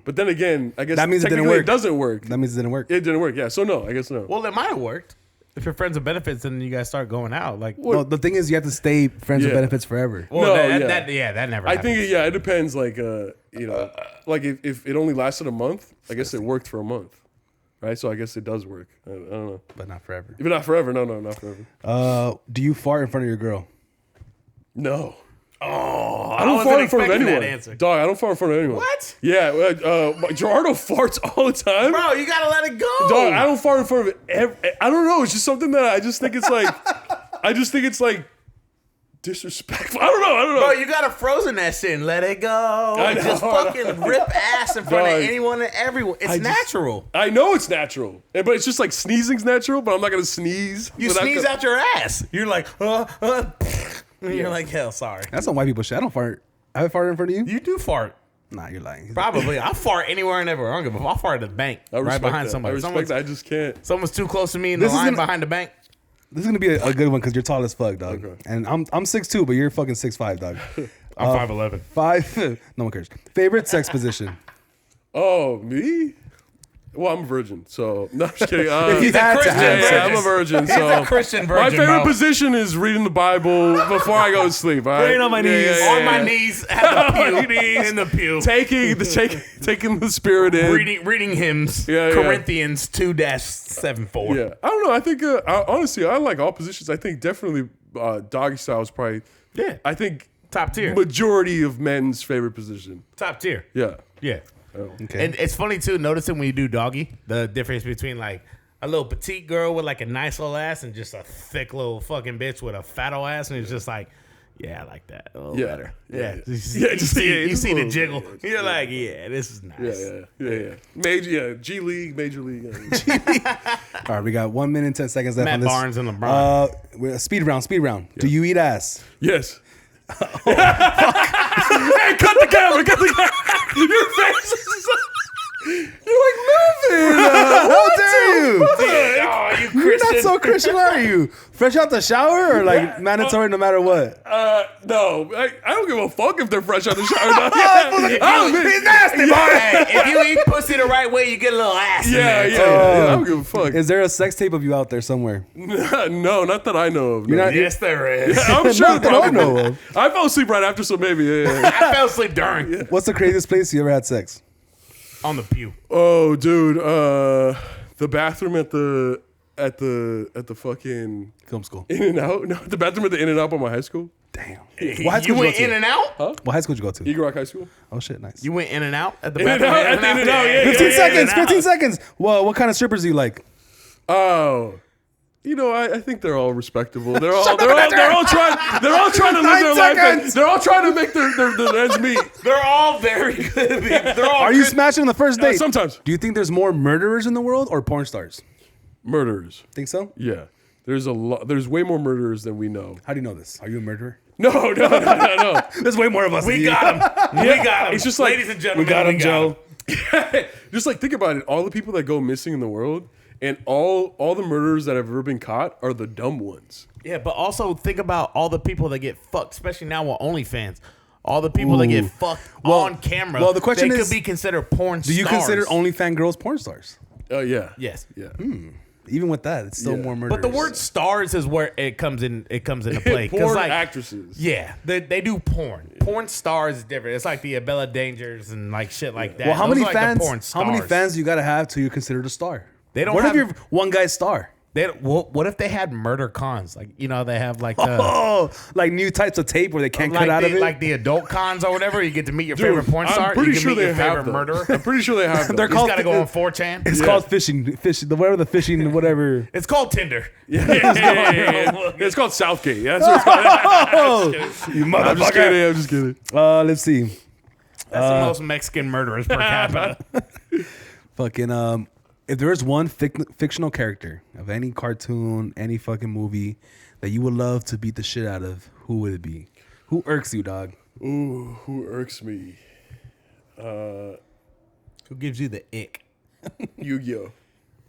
But then again, I guess That means it didn't technically work. It doesn't work. That means it didn't work. It didn't work. Yeah. So no, I guess no. Well, it might have worked. If you're friends with benefits and you guys start going out. Like, Well, the thing is, you have to stay friends with Yeah. benefits forever. well, No, that never I happens. think it depends. Like like if it only lasted a month, I guess it worked for a month, right? So I guess it does work. I don't know. But not forever. If not forever, no, not forever. Do you fart in front of your girl? No. Oh, I don't wasn't fart in front of expecting anyone. that answer. Dog, I don't fart in front of anyone. What? Yeah, Gerardo farts all the time. Bro, you gotta let it go. Dog, I don't fart in front of I don't know. It's just something that I just think it's like, disrespectful. I don't know. Bro, you gotta frozen that shit and let it go. I know, Just fucking rip ass in front Dog. of anyone and everyone. It's natural. I know it's natural, but it's just like sneezing's natural. But I'm not gonna sneeze. You without sneeze go- out your ass. You're like, and you're like, hell, sorry. That's some white people shit. I don't fart. I haven't farted in front of you? You do fart. Nah, you're lying. Probably. I fart anywhere and everywhere. I don't give a fuck. I'll fart at the bank. I respect Right behind that. somebody. I respect Someone's, that. I just can't. someone's too close to me in This the is line gonna- behind the bank. This is gonna be a good one because you're tall as fuck, dog. Okay. And I'm 6'2", but you're fucking 6'5", dog. I'm 5'11". 5. No one cares. Favorite sex position? Oh, me? Well, I'm a virgin, so no, I'm just kidding. He's a Christian yeah, I'm a virgin. He's So a Christian my virgin, favorite bro. position is reading the Bible before I go to sleep. All right? Praying on my knees. On my knees at the On my pew. knees. In the pew. taking the spirit in. Reading hymns. Yeah, yeah. Corinthians 2-74. Yeah, I don't know. I think honestly, I like all positions. I think definitely doggy style is probably. Yeah. I think Top tier. majority of men's favorite position. Top tier. Yeah. Yeah. Okay. And it's funny too, noticing when you do doggy, the difference between like a little petite girl with like a nice little ass and just a thick little fucking bitch with a fat old ass, and it's just like, yeah, I like that. A little Yeah. better. Yeah. Yeah. You just- see, yeah, you just see a the little jiggle. bit. You're like, yeah, this is nice. Yeah. G League, Major League. Yeah. All right, we got 1 minute and 10 seconds left Matt on this. Barnes and LeBron. Speed round. Do you eat ass? Yes. Hey, cut the camera. Your face is you're like Melvin. How dare you? Oh, you You're Christian. not so Christian, are you? Fresh out the shower or like mandatory no matter what? No, I don't give a fuck if they're fresh out of the shower. He's nasty, boy. Hey, if you eat pussy the right way, you get a little ass in there. Yeah. I don't give a fuck. Is there a sex tape of you out there somewhere? No, not that I know of. You're No. not- Yes, there is. I'm sure. Not that I know of. I fell asleep right after, so maybe. Yeah. I fell asleep during. What's the craziest place you ever had sex? On the pew. Oh, dude, the bathroom at the at the fucking Film school. In-N-Out. No, the bathroom at the In-N-Out by my high school. Damn. What high school You did went you in go and to? out? Huh? What high school did you go to? Eagle Rock High School. Oh shit, nice. You went in and out at the In-N-Out, bathroom? at the In-N-Out, yeah. 15 seconds. In-N-Out. 15 seconds. Well, what kind of strippers do you like? Oh. I think they're all respectable. They're all trying to live their life. And they're all trying to make their ends meet. They're all very good. They're all Are you good. smashing on the first date? Sometimes. Do you think there's more murderers in the world or porn stars? Murderers. Think so? Yeah. There's a lot. There's way more murderers than we know. How do you know this? Are you a murderer? No. There's way more of us. We got him. We got him. It's just like, ladies and gentlemen, We got him, Joe. Just like think about it. All the people that go missing in the world, and all the murderers that have ever been caught are the dumb ones. Yeah, but also think about all the people that get fucked, especially now with OnlyFans. All the people that get fucked on camera. well, the question they is, could be considered porn Do you stars. consider OnlyFans girls porn stars? Yeah. Yes. Yeah. Even with that, it's still Yeah. more murderers. But the word stars is where it comes into play. 'Cause, Porn like, actresses. yeah, they do porn. Porn stars is different. It's like the Abella Dangers and like shit like that. Well, how Those many are like the fans? porn How many stars. fans do you got to have till you're considered a star? They don't What have- if you're one guy's star? What if they had murder cons? Like, they have like the Oh, like new types of tape where they can't cut out of it. like the adult cons or whatever. You get to meet your favorite porn star. I'm pretty you can sure meet they your have favorite them. murderer. I'm pretty sure they have them. They're He's called- got to go on 4chan. it's called fishing, whatever the fishing, whatever. It's called Tinder. Yeah. It's called Southgate. Yeah, that's what it's called. Oh, you I'm just kidding. I'm just kidding. Let's see. That's the most Mexican murderers per capita. Fucking if there is one fictional character of any cartoon, any fucking movie that you would love to beat the shit out of, who would it be? Who irks you, dog? Ooh, who irks me? Who gives you the ick? Yu-Gi-Oh.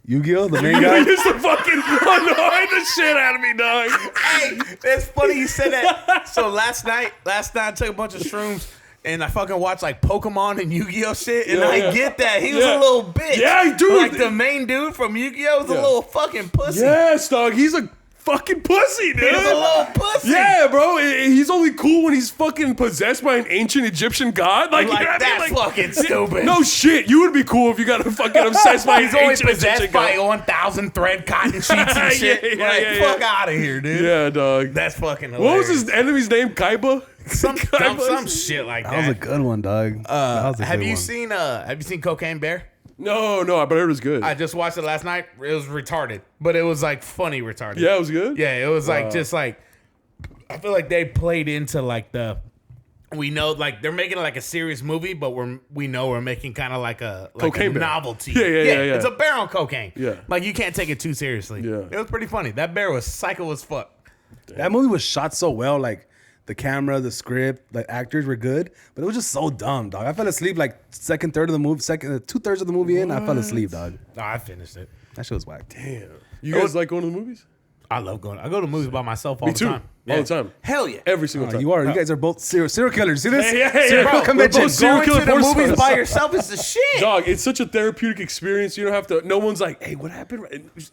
Yu-Gi-Oh, the main guy. Used to fucking annoy the shit out of me, dog. Hey, that's funny you said that. So last night I took a bunch of shrooms and I fucking watched like Pokemon and Yu-Gi-Oh shit, and I get that he was a little bitch. Yeah, dude. Like the main dude from Yu-Gi-Oh was a little fucking pussy. Yes, dog. He's a fucking pussy, dude. He's a little pussy. Yeah, bro. He's only cool when he's fucking possessed by an ancient Egyptian god. Like, Like, you know what I mean? that's fucking stupid. No shit. You would be cool if you got fucking obsessed by He's an always ancient possessed Egyptian by god. 1,000 thread cotton sheets and shit. Fuck out of here, dude. Yeah, dog. That's fucking hilarious. What was his enemy's name? Kaiba? some Kaiba? shit like that. That was a good one, dog. That was a Have good you one. seen Cocaine Bear? No, but I heard it was good. I just watched it last night. It was retarded, but it was like funny retarded. Yeah, it was good? Yeah, it was like just like I feel like they played into like we know like they're making like a serious movie, but we know we're making kind of like a Cocaine bear. novelty. Yeah. It's a bear on cocaine. Yeah. Like you can't take it too seriously. Yeah. It was pretty funny. That bear was psycho as fuck. That movie was shot so well, like the camera, the script, the actors were good, but it was just so dumb, dog. I fell asleep like 2/3 of the movie, 2/3 of the movie in. I fell asleep, dog. No, I finished it. That shit was whack. Damn. You guys like going to the movies? I love going. I go to movies by myself all Me the too. time. All the time. Hell yeah. Every single time. You guys are both serial killers. See this? Yeah. Serial Bro, convention. we're both serial Going killer to the porn movies stars. by yourself is the shit. Dog, it's such a therapeutic experience. You don't have to. No one's like, "Hey, what happened?"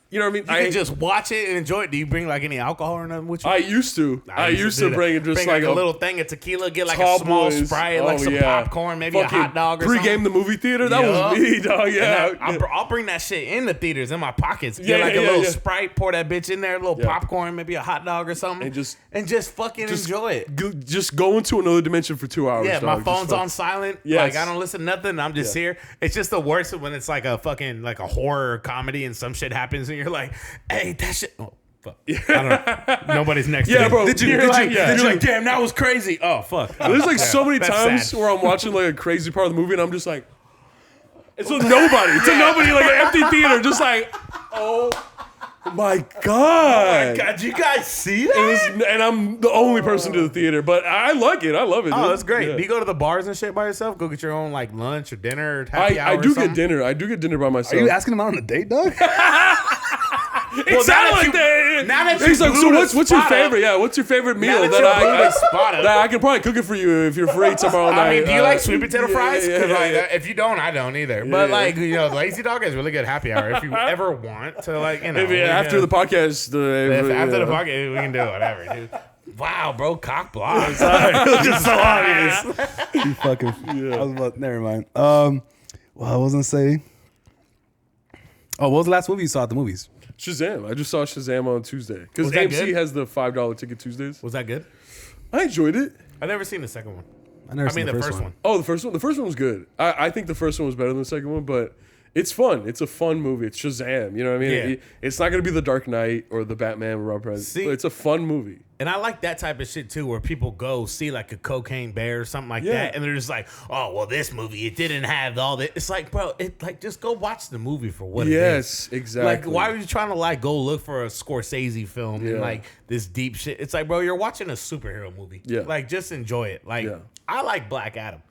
You know what I mean? You can just watch it and enjoy it. Do you bring like any alcohol or nothing with you? I used to. I used do to that. bring it just bring like a little thing of tequila, get like a Tall small Boys. Sprite, like some popcorn, maybe Fucking a hot dog or Pre-game something. the movie theater. That Yup. was me, dog. Yeah. And I'll bring that shit in the theaters in my pockets. Get Yeah, like a yeah, little yeah. Sprite, pour that bitch in there, a little Yeah. popcorn, maybe a hot dog or something, And just fucking enjoy it. Just go into another dimension for 2 hours. Yeah, dog. my Just phone's fuck- on silent. Yes. Like I don't listen to nothing. I'm just here. It's just the worst when it's like a fucking like a horror comedy and some shit happens and you're like, hey, that shit. Oh, fuck. I don't know. Nobody's next to Yeah, me. bro. You're like, yeah. you're like, damn, that was crazy. Oh, fuck. There's like so many That's times sad. where I'm watching like a crazy part of the movie and I'm just like, it's a nobody. It's a nobody, like an empty theater, just like, oh my god. God, you guys see It that? was, and I'm the only person to the theater, but I like it. I love it. Oh, dude. that's great. Yeah. Do you go to the bars and shit by yourself? Go get your own like lunch or dinner or happy hour I or do something? get dinner. I do get dinner by myself. Are you asking him out on a date, dog? It sounded like that. now that He's you like, blew so the what's your spot favorite? up- Yeah, what's your favorite meal that that you blew the spot up- that I can probably cook it for you if you're free tomorrow night? I mean, do you like sweet potato yeah, fries? yeah, Because yeah, like, yeah. if you don't, I don't either. But yeah. like, Lazy Dog has really good happy hour. If you ever want to, like, After the podcast, after the podcast, we can do whatever, dude. Wow, bro, cock block. Sorry, it was just so obvious. You fucking. I was about. Never mind. Well, I was gonna say. Oh, what was the last movie you saw at the movies? Shazam. I just saw Shazam on Tuesday because Was that AMC good? has the $5 ticket Tuesdays. Was that good? I enjoyed it. I've never seen the second one. I never I mean, seen the first one. Oh, the first one. The first one was good. I think the first one was better than the second one, but it's fun. It's a fun movie. It's Shazam. You know what I mean? Yeah. It's not going to be the Dark Knight or the Batman with Robert Pattinson. See- But it's a fun movie. And I like that type of shit too, where people go see like a cocaine bear or something like Yeah. that, and they're just like, "Oh, well, this movie it didn't have all that." It's like, bro, just go watch the movie for what it is. Yes, exactly. Like, why are you trying to like go look for a Scorsese film Yeah. and like this deep shit? It's like, bro, you're watching a superhero movie. Yeah. Like, just enjoy it. Like, Yeah. I like Black Adam,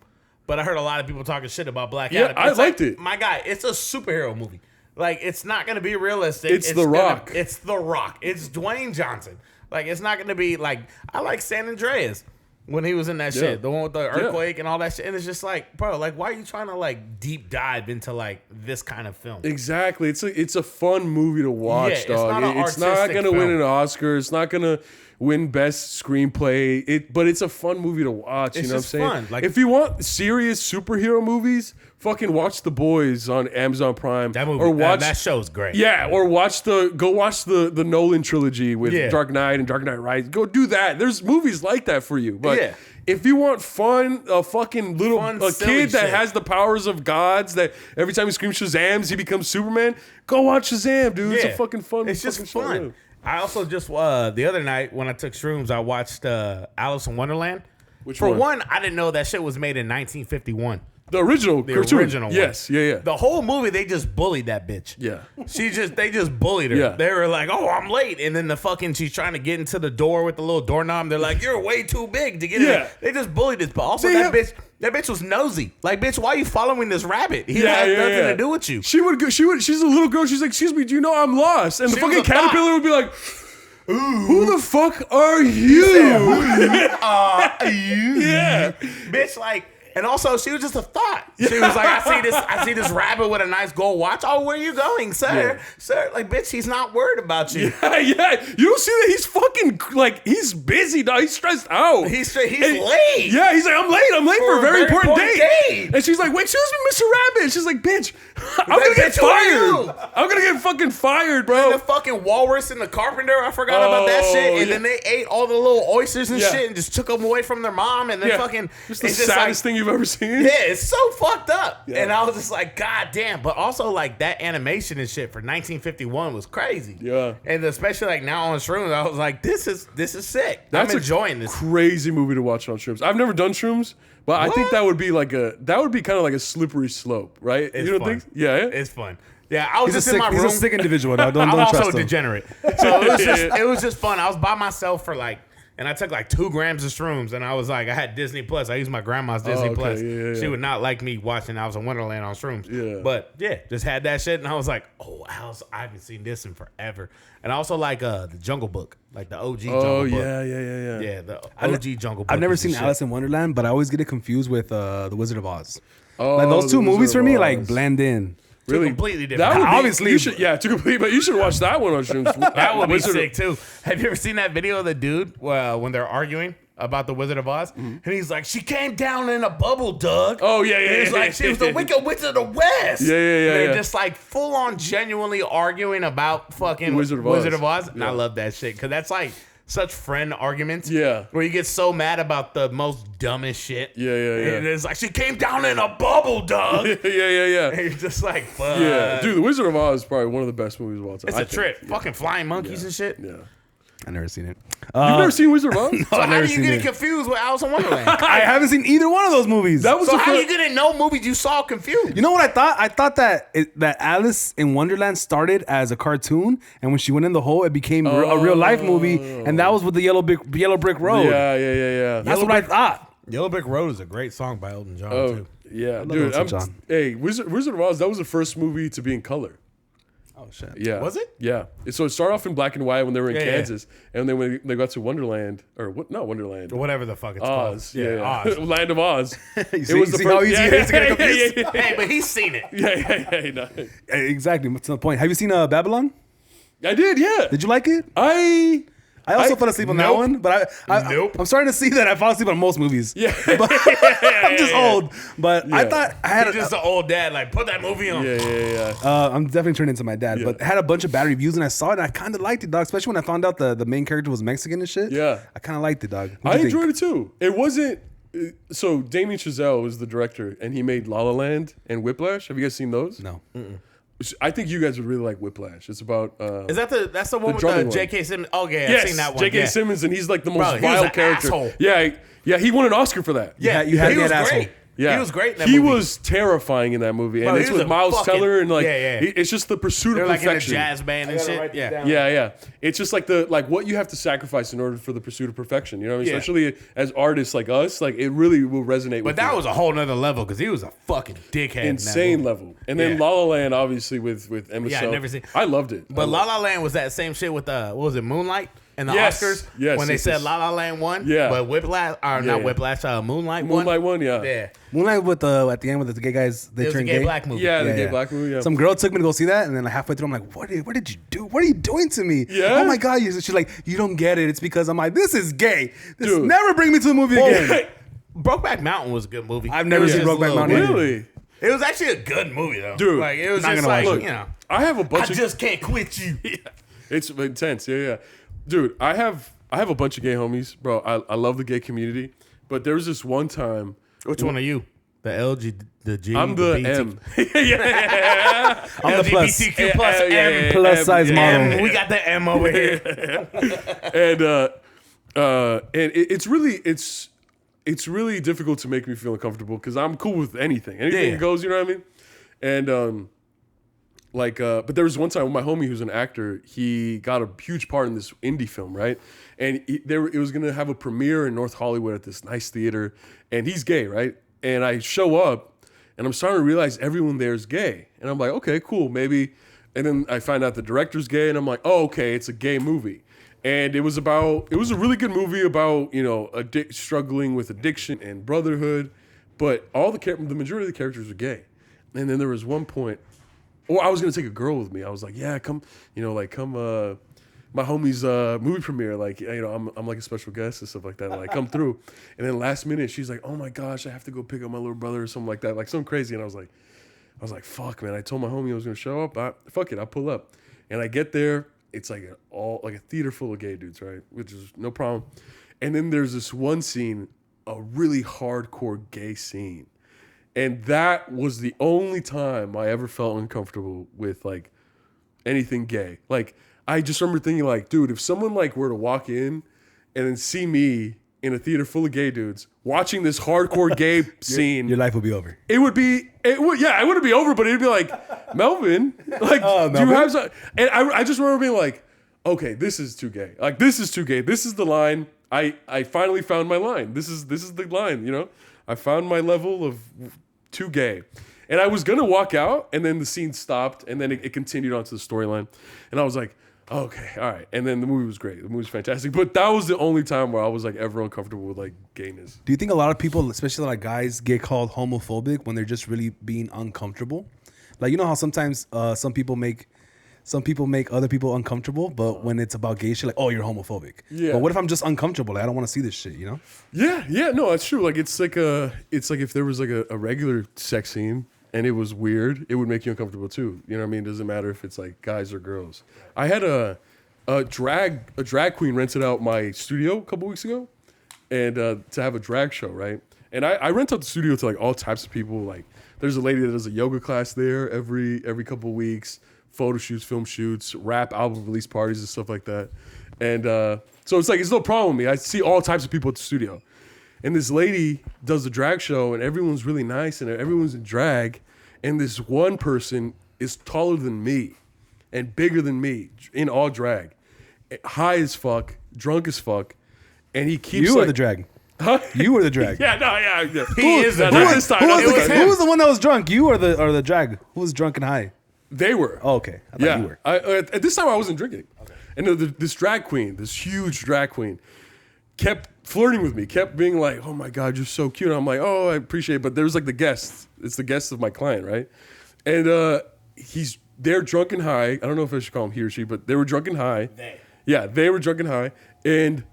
but I heard a lot of people talking shit about Black Yeah, Adam. I It's liked like, it. My guy, it's a superhero movie. Like, it's not gonna be realistic. It's The Rock. It's The Rock. It's Dwayne Johnson. Like, it's not gonna be like, I like San Andreas when he was in that shit, the one with the earthquake and all that shit. And it's just like, bro, like, why are you trying to like deep dive into like this kind of film? Exactly. It's a fun movie to watch, Yeah, it's dog. not an It's not artistic gonna win film. an Oscar. It's not gonna win best screenplay. But it's a fun movie to watch. It's You know what I'm just saying? fun. Like, if you want serious superhero movies, fucking watch The Boys on Amazon Prime. that movie, or watch that show's great. Yeah, or watch the Nolan trilogy with Yeah. Dark Knight and Dark Knight Rises. Go do that. There's movies like that for you. But Yeah. if you want fun, a fucking little Fun, a silly kid that shit. has the powers of gods, that every time he screams Shazams, he becomes Superman. Go watch Shazam, dude. It's a fucking fun. It's just fucking show, fun. yeah. I also just the other night when I took shrooms, I watched Alice in Wonderland. Which For one? one, I didn't know that shit was made in 1951. The original The cartoon. original one. Yes, yeah. The whole movie, they just bullied that bitch. Yeah. They just bullied her. Yeah. They were like, "Oh, I'm late," and then she's trying to get into the door with the little doorknob. They're like, "You're way too big to get in." Yeah. They just bullied this. But also, They that have- bitch was nosy. Like, bitch, why are you following this rabbit? He Yeah, has yeah, nothing yeah. to do with you. She's a little girl. She's like, "Excuse me, do you know I'm lost?" And the She was fucking a thought. caterpillar would be like, "Who the fuck are you?" Yeah. Bitch, like, and also she was just a thought. She was like, I see this rabbit with a nice gold watch. Oh, where are you going, sir? Yeah. Sir, like, bitch, he's not worried about you. Yeah. You don't see that he's fucking like he's busy, dog. He's stressed out. He's And- late. Yeah, he's like, I'm late for a very important date. date. And she's like, wait, excuse me, Mr. Rabbit. She's like, bitch, I'm like, gonna get "Bitch, who are you?" fired. I'm gonna get fucking fired, The bro. fucking walrus and the carpenter, I forgot about that shit. And yeah. then they ate all the little oysters and Yeah. shit and just took them away from their mom. And then Yeah. fucking, Just the it's just saddest like, thing you've ever seen. yeah, it's so fucked up. Yeah. And I was just like, God damn. But also, like, that animation and shit for 1951 was crazy. Yeah. And especially, like, now on shrooms, I was like, this is sick. That's I'm a enjoying this. Crazy movie to watch on shrooms. I've never done shrooms, but I think What? that would be kind of like a slippery slope, right? It's you don't fun. think? Yeah. It's fun. Yeah, I was He's just in my room. a sick individual. Though. Don't I'm also trust him. degenerate. So it was just fun. I was by myself for like, and I took like 2 grams of shrooms, and I was like, I had Disney Plus. I used my grandma's Disney okay. Plus. Yeah. She would not like me watching Alice in Wonderland on shrooms. Yeah. But yeah, just had that shit, and I was like, oh, Alice, I haven't seen this in forever. And I also like the Jungle Book, like the OG Jungle Oh Book. yeah. Yeah, the OG Jungle Book. I've never is the seen shit. Alice in Wonderland, but I always get it confused with The Wizard of Oz. Oh, Like those The two Wizard movies of for me Oz. like blend in. Really completely different. That would be, Obviously- you should, to complete. But you should watch that one on shrooms. That would be Wizard of- sick too. Have you ever seen that video of the dude when they're arguing about the Wizard of Oz? And he's like, "She came down in a bubble, Doug." Oh yeah. And he's like, "She was the Wicked Witch of the West." Yeah. And they're Yeah. just like full on, genuinely arguing about fucking Wizard of Oz. And Yeah. I love that shit because that's like such friend arguments. Yeah. where you get so mad about the most dumbest shit. Yeah. And it's like, she came down in a bubble, Doug. Yeah. And you're just like, fuck. Yeah, dude, The Wizard of Oz is probably one of the best movies of all time. It's I a think. trip. Yeah. Fucking flying monkeys and shit. Yeah. I've never seen it. You've never seen Wizard of Oz? So how never do you seen get it. confused with Alice in Wonderland? I haven't seen either one of those movies. That was So the how first. you getting no movies you saw confused? You know what I thought? I thought that that Alice in Wonderland started as a cartoon, and when she went in the hole, it became a real life movie, and that was with the yellow brick road. Yeah. That's what I thought. Yellow Brick Road is a great song by Elton John Oh, too. yeah, dude. Elton John. Hey, Wizard of Oz. That was the first movie to be in color. Oh shit! Yeah, Was it? Yeah. So it started off in black and white when they were in Yeah, yeah. Kansas, and then when they got to Wonderland, or what? Not Wonderland. Or whatever the fuck it's Oz. called. Yeah. Oz. Land of Oz. You see how easy it is to get confused? Yeah. Hey, but he's seen it. Yeah. No. Exactly. What's the point? Have you seen Babylon? I did. Yeah. Did you like it? I also fell asleep on that one, but I'm starting to see that I fall asleep on most movies. Yeah. But I'm just old. But I thought I had just an old dad. Like, put that movie on. Yeah. I'm definitely turning into my dad, but I had a bunch of bad reviews and I saw it and I kind of liked it, dog. Especially when I found out the main character was Mexican and shit. Yeah. I kind of liked it, dog. I enjoyed it too. It wasn't. So Damien Chazelle was the director, and he made La La Land and Whiplash. Have you guys seen those? No. I think you guys would really like Whiplash. It's about. Is that's the one with drumming J.K. Simmons? Okay, Yes, I've seen that one. J.K. Yeah. Simmons, and he's like the most Bro, he was vile an character. asshole. Yeah, he won an Oscar for that. Yeah, you had he me was at asshole. great. Yeah, He was great in that He movie. was terrifying in that movie, and Bro, it's he was with a Miles fucking- Teller, and like, yeah. it's just the pursuit They're of like in a perfection. jazz band and shit. Yeah. Yeah. It's just like what you have to sacrifice in order for the pursuit of perfection. You know what I mean? Yeah. Especially as artists like us, like it really will resonate with But that you. was a whole nother level because he was a fucking dickhead. in that Insane movie. level. And then Yeah. La La Land, obviously with Emma Yeah, I Stone. never seen- I loved it. But La La Land was that same shit with what was it, Moonlight? And the Yes. Oscars? Yes, When they yes, said yes. La La Land won? Yeah. But Whiplash, or Yeah. not Whiplash, Moonlight won? Moonlight one, yeah. Yeah. Moonlight with at the end with the gay guys, they It was a turned gay gay. black movie. Yeah, the gay black movie. Yeah. Some girl took me to go see that, and then like halfway through, I'm like, "What did you do? What are you doing to me? Yeah? Oh my god!" She's like, "You don't get it. It's because I'm like, this is gay. This Dude. never bring me to the movie again." Brokeback Mountain was a good movie. I've never It was seen just a Brokeback little Mountain. weird. Really? It was actually a good movie though. Dude, like it was not just gonna like, watch it. you know, I have a I bunch of just can't quit you. It's intense, yeah. Dude, I have a bunch of gay homies, bro. I love the gay community, but there was this one time. Which one are you? The LG, the G, I'm the BT? M. yeah. I'm the plus. LGBTQ plus M. Plus size model. M. We got the M over here. And it's really difficult to make me feel uncomfortable because I'm cool with anything. Anything Yeah. goes, you know what I mean? And but there was one time with my homie who's an actor, he got a huge part in this indie film, right? And it was gonna have a premiere in North Hollywood at this nice theater, and he's gay, right? And I show up, and I'm starting to realize everyone there is gay, and I'm like, okay, cool, maybe. And then I find out the director's gay, and I'm like, oh, okay, it's a gay movie. And it was a really good movie about, struggling with addiction and brotherhood, but the majority of the characters were gay. And then there was one point, I was gonna take a girl with me. I was like, yeah, come, come, my homie's movie premiere, like, I'm like a special guest and stuff like that, like come through. And then last minute, she's like, oh my gosh, I have to go pick up my little brother or something like that, like something crazy. And I was like, fuck, man. I told my homie I was gonna show up. Fuck it, I'll pull up. And I get there, it's like a theater full of gay dudes, right? Which is no problem. And then there's this one scene, a really hardcore gay scene. And that was the only time I ever felt uncomfortable with like anything gay. Like I just remember thinking like, dude, if someone like were to walk in and then see me in a theater full of gay dudes watching this hardcore gay scene, Your life will be over. it wouldn't be over, but it'd be like, Melvin, like, do you have some? And I just remember being like, okay, this is too gay. Like, this is too gay. This is the line. I finally found my line. This is the line, I found my level of too gay. And I was going to walk out, and then the scene stopped, and then it continued on to the storyline. And I was like, okay, all right. And then the movie was great. The movie was fantastic. But that was the only time where I was like ever uncomfortable with like gayness. Do you think a lot of people, especially like guys, get called homophobic when they're just really being uncomfortable? Like, you know how sometimes some people make other people uncomfortable, but when it's about gay shit, like, oh, you're homophobic. Yeah. But what if I'm just uncomfortable? Like, I don't want to see this shit, you know? Yeah, no, that's true. Like it's like if there was like a regular sex scene and it was weird, it would make you uncomfortable too. You know what I mean? It doesn't matter if it's like guys or girls. I had a drag queen rented out my studio a couple weeks ago, and to have a drag show, right? And I rent out the studio to like all types of people. Like there's a lady that does a yoga class there every couple of weeks, photo shoots, film shoots, rap album release parties and stuff like that. And so it's like, it's no problem with me. I see all types of people at the studio. And this lady does the drag show, and everyone's really nice, and everyone's in drag. And this one person is taller than me and bigger than me in all drag, high as fuck, drunk as fuck. And he keeps You like, were the drag. Huh? You were the drag. Yeah. He is the Not drag. this time. Who not was, this the, time. who was the one that was drunk? You or the drag? Who was drunk and high? They were. Oh, okay. I thought you were. At this time, I wasn't drinking. Okay. And this drag queen, this huge drag queen, kept flirting with me, kept being like, oh my God, you're so cute. And I'm like, oh, I appreciate it. But there's like the guest. It's the guest of my client, right? And they're drunk and high. I don't know if I should call him he or she, but they were drunk and high. Yeah, they were drunk and high, and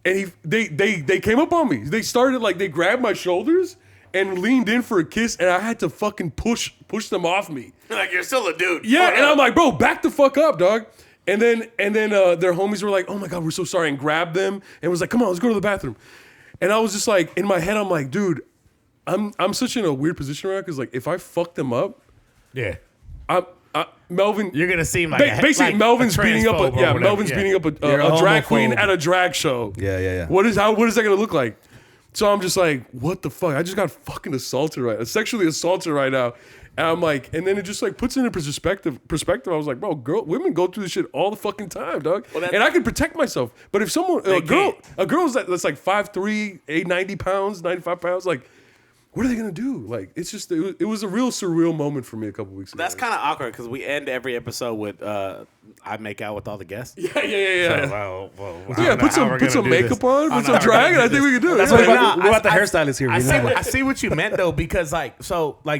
they came up on me. They started like they grabbed my shoulders and leaned in for a kiss, and I had to fucking push them off me. Like, you're still a dude. Yeah, and I'm like, bro, back the fuck up, dog. And then their homies were like, oh my God, we're so sorry, and grabbed them and was like, come on, let's go to the bathroom. And I was just like, in my head, I'm like, dude, I'm such in a weird position right now because like if I fuck them up, Yeah. Melvin, You're gonna seem like basically like Melvin's a beating up transphobe or whatever. Melvin's beating up a drag queen at a drag show. Yeah. What is that gonna look like? So I'm just like, what the fuck? I just got fucking sexually assaulted right now. And I'm like, and then it just like puts it in perspective. I was like, bro, women go through this shit all the fucking time, dog. And I can protect myself. But if someone, a girl's that's like 5'3", 890 pounds, 95 pounds, like, what are they gonna do? Like, it's just it was a real surreal moment for me a couple weeks ago. That's kind of awkward because we end every episode with I make out with all the guests. Yeah. So, Put some makeup on, put some drag, and I think we can do it. That's Yeah. what about the hairstylist here? I see what you meant though, because like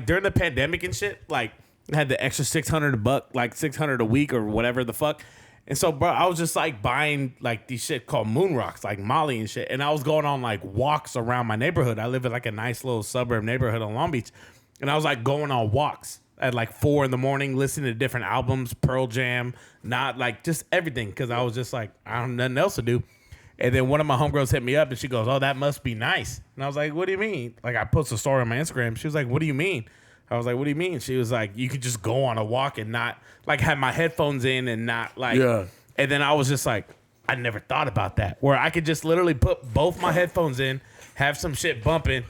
during the pandemic and shit, like I had the extra $600 like $600 a week or whatever the fuck. And so, bro, I was just like buying like these shit called moon rocks, like Molly and shit. And I was going on like walks around my neighborhood. I live in like a nice little suburb neighborhood on Long Beach. And I was like going on walks at like 4 a.m, listening to different albums, Pearl Jam, not like just everything. Cause I was just like, I don't have nothing else to do. And then one of my homegirls hit me up and she goes, oh, that must be nice. And I was like, what do you mean? Like I posted a story on my Instagram. She was like, what do you mean? I was like, what do you mean? She was like, you could just go on a walk and not like have my headphones in and not like. Yeah. And then I was just like, I never thought about that. Where I could just literally put both my headphones in, have some shit bumping,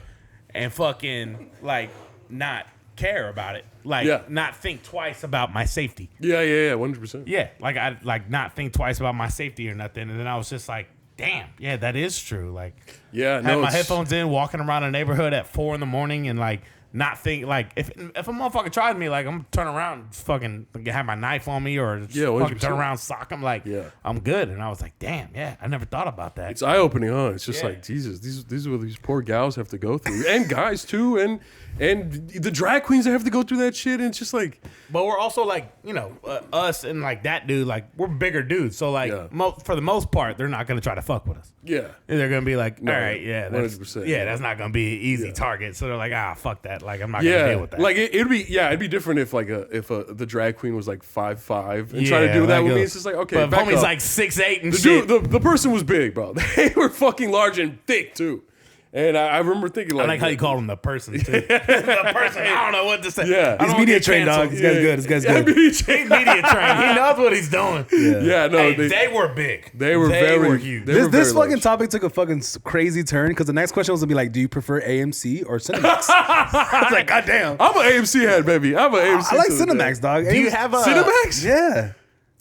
and fucking like not care about it. Like not think twice about my safety. Yeah, 100%. Yeah. Like I like not think twice about my safety or nothing. And then I was just like, damn, yeah, that is true. Like have my headphones in, walking around the neighborhood at 4 a.m. and like not think like if a motherfucker tries me, like I'm gonna turn around, fucking have my knife on me, or just fucking turn around, sock him, like I'm good. And I was like, damn, yeah, I never thought about that. It's eye opening, huh? It's just like Jesus, these are what these poor gals have to go through, and guys too, and the drag queens that have to go through that shit. And it's just like, but we're also like, us and like that dude, like we're bigger dudes, so like for the most part, they're not gonna try to fuck with us. Yeah, and they're gonna be like, all right, that's 100%. That's not gonna be an easy target. So they're like, fuck that. Like I'm not gonna deal with that. Like it'd be different if like the drag queen was like 5'5" and trying to do that with me. It's just like, okay, but back homie's up. like 6'8" and the shit. Dude, the person was big, bro. They were fucking large and thick too. And I remember thinking, like, I like how you call him the person too. The person. I don't know what to say. Yeah, he's media trained, dog. This guy's good. This guy's good. He's media trained. He knows what he's doing. Yeah, no, hey, they were big. They were very huge. This fucking topic took a fucking crazy turn because the next question was gonna be like, do you prefer AMC or Cinemax? I was like, goddamn. I'm an AMC head, baby. I'm an AMC. I like Cinemax, dog. Do you have a Cinemax? Yeah.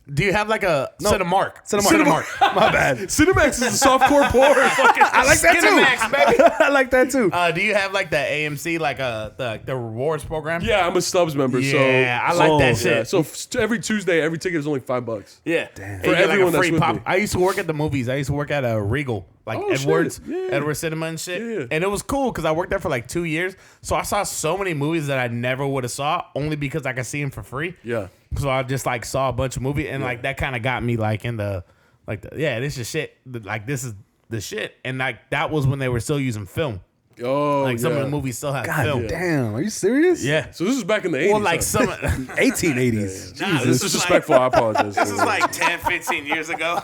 Do you have like a Cinemark? Cinemark. My bad. Cinemax is a softcore porn. I like that too. Cinemax, baby. I like that too. Do you have like the AMC, like the rewards program? Yeah, I'm a Stubbs member. Yeah, I like that shit. So every Tuesday, every ticket is only $5. Yeah, damn. For everyone that's with me. I used to work at the movies. I used to work at a Regal, like Edwards, Edwards Cinema and shit. Yeah. And it was cool because I worked there for like 2 years. So I saw so many movies that I never would have saw only because I could see them for free. Yeah. So I just like saw a bunch of movies, and like that kind of got me like in the this is shit. Like this is the shit, and like that was when they were still using film. Oh, like some of the movies still have film. God damn, are you serious? Yeah. So this is back in the 80s. Well, like some 1880s. Nah, This is disrespectful. I apologize. This is like 10, 15 years ago.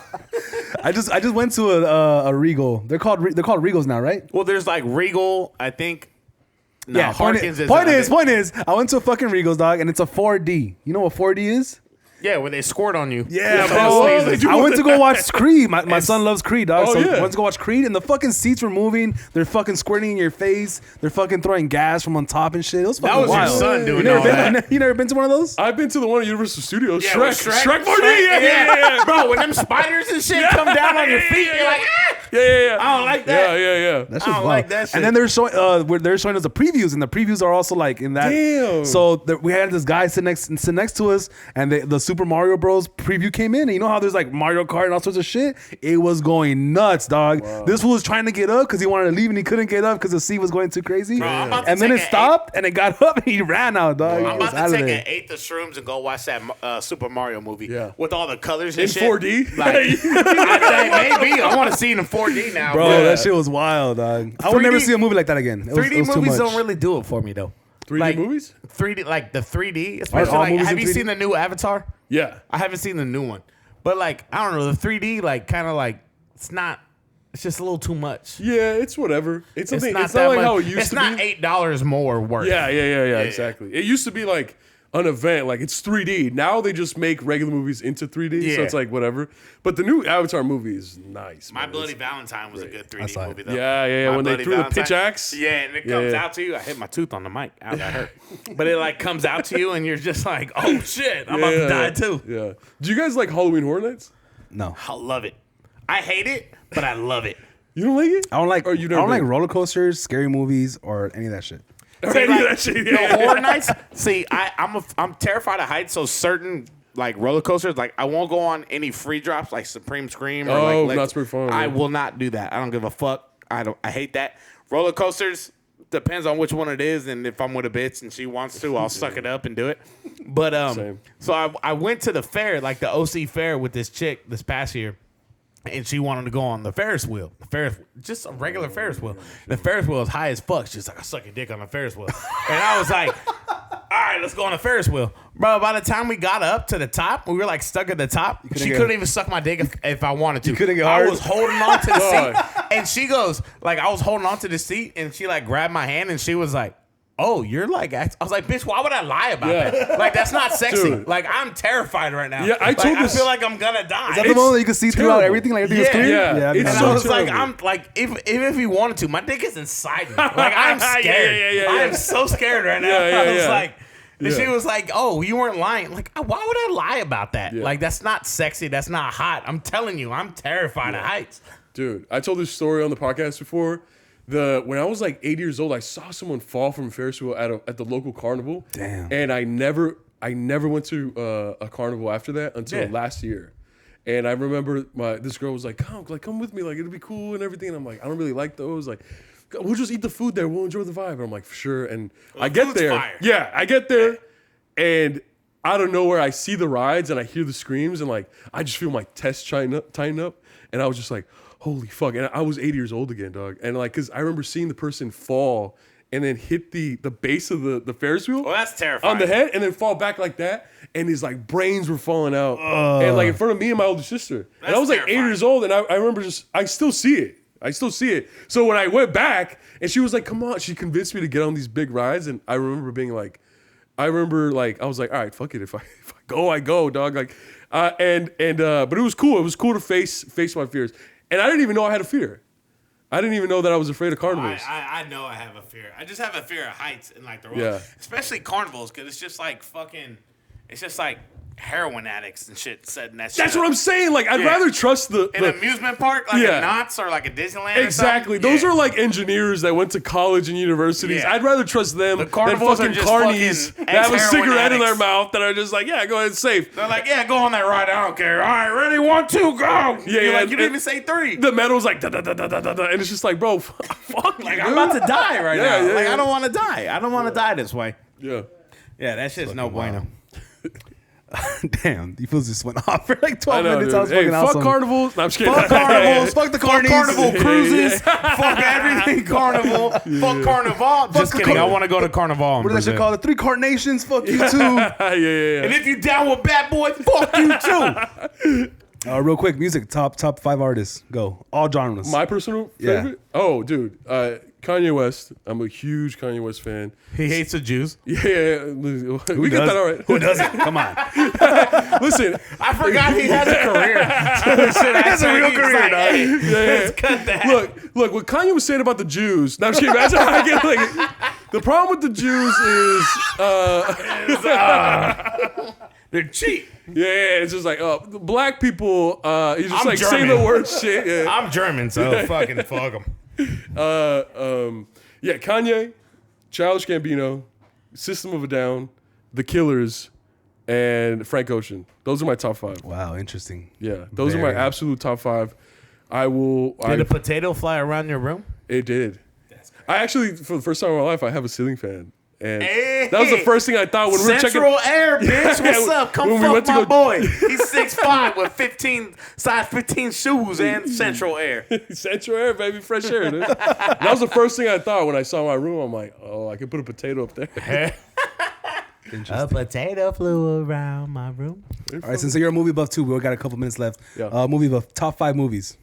I just went to a Regal. They're called Regals now, right? Well, there's like Regal, I think. No, Yeah. Harkins Point is, I went to a fucking Regals, dog, and it's a 4D. You know what 4D is? Yeah, where they squirt on you. Yeah, bro. I went to go watch Creed. My son loves Creed, dog. Oh, So yeah. I went to go watch Creed, and the fucking seats were moving. They're fucking squirting in your face. They're fucking throwing gas from on top and shit. It was fucking That was your wild. son doing You all that. never, you never been to one of those? I've been to the one at Universal Studios. Yeah, Shrek. with Shrek. Shrek 4D. Yeah. Bro, when them spiders and shit come down on your feet, you're like, ah! Yeah. I don't like that. Yeah. That's I don't like that shit. And then they're showing us the previews, and the previews are also like in that. Damn. So we had this guy sit next to us, and the Super Mario Bros. Preview came in, and you know how there's like Mario Kart and all sorts of shit. It was going nuts, dog. Wow. This fool was trying to get up because he wanted to leave, and he couldn't get up because the seat was going too crazy. Bro, I'm about to and then take it stopped, and it got up, and he ran out, dog. I'm He was about out to of take there. an eighth of shrooms and go watch that Super Mario movie Yeah. with all the colors and In shit. 4D? Like, I say maybe. I want to see it in 4D now, Bro, bro. that shit was wild, dog. I would never 3D see a movie like that again. It was 3D too movies much. don't really do it for me though. 3D Like, movies? 3D, like the 3D, especially all like. movies Have in you 3D? seen the new Avatar? Yeah. I haven't seen the new one, but like I don't know, the 3D like kind of like it's not. It's just a little too much. Yeah, it's whatever. It's something. It's not It's that not like much. how it used It's to not be. $8 more worth. Yeah, exactly. It used to be like an event, like it's 3D. Now they just make regular movies into 3D, so Yeah. it's like whatever. But the new Avatar movie is nice. My man. Bloody Valentine was a good 3D saw it. movie though. Yeah. My When they Bloody threw the Valentine. pitch axe. Yeah, and it comes Yeah. out to you. I hit my tooth on the mic. Ow, that hurt. But it like comes out to you, and you're just like, oh shit, I'm about to die too. Yeah. Do you guys like Halloween Horror Nights? No. I love it. I hate it, but I love it. You don't like it? I don't like. Or I you never don't like been? roller coasters, scary movies, or any of that shit. Any of like, that shit, The yeah. horror nights. See, I'm terrified of heights. So certain like roller coasters, like I won't go on any free drops like Supreme Scream. Or Oh, like not Supreme Fun, I yeah. will not do that. I don't give a fuck. I hate that. Roller coasters depends on which one it is, and if I'm with a bitch and she wants to, I'll suck it up and do it. But Same. so I went to the fair, like the OC fair, with this chick this past year. And she wanted to go on the Ferris wheel. Just a regular Ferris wheel. The Ferris wheel is high as fuck. She's like, I suck your dick on the Ferris wheel. And I was like, all right, let's go on the Ferris wheel. Bro, by the time we got up to the top, we were like stuck at the top. She couldn't even suck my dick if I wanted to. You couldn't get I hard? was holding on to the Dog. seat. And she goes, like, I was holding on to the seat, and she like grabbed my hand, and she was like, oh, you're like, I was like, bitch, why would I lie about Yeah. that? Like, that's not sexy. Dude. Like, I'm terrified right now. Yeah, I told I this- feel like I'm gonna die. Is that the one that you can see throughout terrible. everything? Like everything is Yeah, clear? yeah. It's And so I was like, terrible. I'm like, if he wanted to, my dick is inside me. Like I'm scared. Yeah. I am so scared right now. Yeah, I was yeah. like, and Yeah. she was like, oh, you weren't lying. Like, why would I lie about that? Yeah. Like, that's not sexy. That's not hot. I'm telling you, I'm terrified of heights. Dude, I told this story on the podcast before. When I was like 8 years old, I saw someone fall from a Ferris wheel at the local carnival. Damn. And I never went to a carnival after that until last year. And I remember this girl was like, come with me, like it'll be cool and everything. And I'm like, I don't really like those. Like, we'll just eat the food there. We'll enjoy the vibe. And I'm like, for sure. And I get food's there. fire. Yeah, I get there, and out of nowhere, I see the rides and I hear the screams, and like I just feel my chest tighten up, and I was just like, holy fuck. And I was 8 years old again, dog. And like, cause I remember seeing the person fall and then hit the base of the Ferris wheel Well, that's terrifying. on the head and then fall back like that. And his like brains were falling out. And like in front of me and my older sister. And I That's was like terrifying. 8 years old, and I remember I still see it. So when I went back and she was like, come on, she convinced me to get on these big rides. And I remember being like, I was like, all right, fuck it. If I go, I go, dog. Like, but it was cool. It was cool to face my fears. And I didn't even know I had a fear. I didn't even know that I was afraid of carnivals. I know I have a fear. I just have a fear of heights and like the road. Yeah. Especially carnivals, because it's just like fucking, it's just like heroin addicts and shit setting that shit That's up. what I'm saying. Like, I'd Yeah. rather trust An the amusement park, like Yeah. a Knott's or like a Disneyland. exactly. Or something? Those Yeah. are like engineers that went to college and universities. Yeah. I'd rather trust them The than carnivals are fucking just carnies fucking that have a ex-heroin cigarette in their addicts. mouth that are just like, yeah, go ahead, it's safe. They're like, yeah, go on that ride. I don't care. All right, ready, 1, 2, go. Yeah, You're yeah, like, you didn't and- even say 3. The metal's like da da da da da da, and it's just like, bro, fuck you, Like, dude. I'm about to die right Yeah, now. yeah, Like, yeah. I don't want to die. I don't want to die this way. Yeah. Yeah, that shit's no bueno. Damn, you fools just went off for like I 12 know, minutes. dude. That was Hey, fucking fuck awesome. carnivals. No, I'm just kidding. Fuck carnivals. Fuck the Fuck carnies. carnival cruises. Fuck everything carnival. Fuck carnival. Just the kidding. car- I want to go to Carnival. What is that shit called? The 3 Cart Nations. Fuck you too. yeah. And if you down with Bad Boy, fuck you too. Real quick, music. Top 5 artists. Go. All genres. My personal Yeah. favorite? Oh, dude. Kanye West. I'm a huge Kanye West fan. He hates the Jews. Yeah. We get that all right. Who doesn't? Come on. Listen. I forgot he has a career. He has a real career, dog. Let's cut that. Look, what Kanye was saying about the Jews. Now, I'm just kidding. That's how I get like. The problem with the Jews is They're cheap. Yeah, it's just like, the black people, he's just I'm like saying German. the word shit. Yeah. I'm German, so fucking fuck them. Yeah, Kanye, Childish Gambino, System of a Down, The Killers, and Frank Ocean. Those are my top 5. Wow, interesting. Yeah, those are my absolute top 5. Did a potato fly around your room? It did. I actually, for the first time in my life, I have a ceiling fan. And that was the first thing I thought when we were checking. Central Air, bitch. What's up? Come When we fuck went to my go- boy. He's 6'5" with size 15 shoes and Central Air. Central Air, baby, fresh air. Dude. That was the first thing I thought when I saw my room. I'm like, oh, I could put a potato up there. A potato flew around my room. All right, since you're a movie buff too, we got a couple minutes left. Yeah. Movie buff, top 5 movies.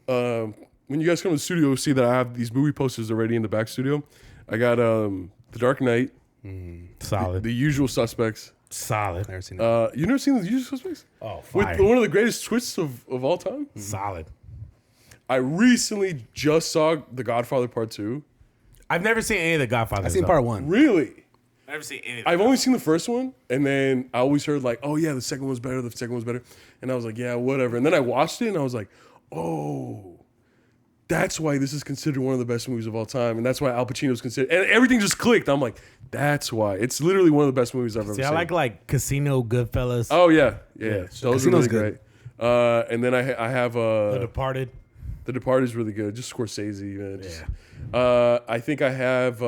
When you guys come to the studio, you'll see that I have these movie posters already in the back studio. I got The Dark Knight, Solid. The Usual Suspects. Solid. Never seen it. You never seen The Usual Suspects? Oh, With fire. one of the greatest twists of all time. Solid. I recently just saw The Godfather Part 2. I've never seen any of the Godfathers. I seen though. part 1. Really? Never seen any of I've only seen the first one, and then I always heard like, oh yeah, the second one's better, the second one's better. And I was like, yeah, whatever. And then I watched it, and I was like, oh, that's why this is considered one of the best movies of all time. And that's why Al Pacino's considered, and everything just clicked. I'm like, that's why. It's literally one of the best movies I've ever See, seen. I like Casino, Goodfellas, Oh yeah. Those are Casino's really great. And then I have The Departed. The Departed is really good. Just Scorsese, man. I think I have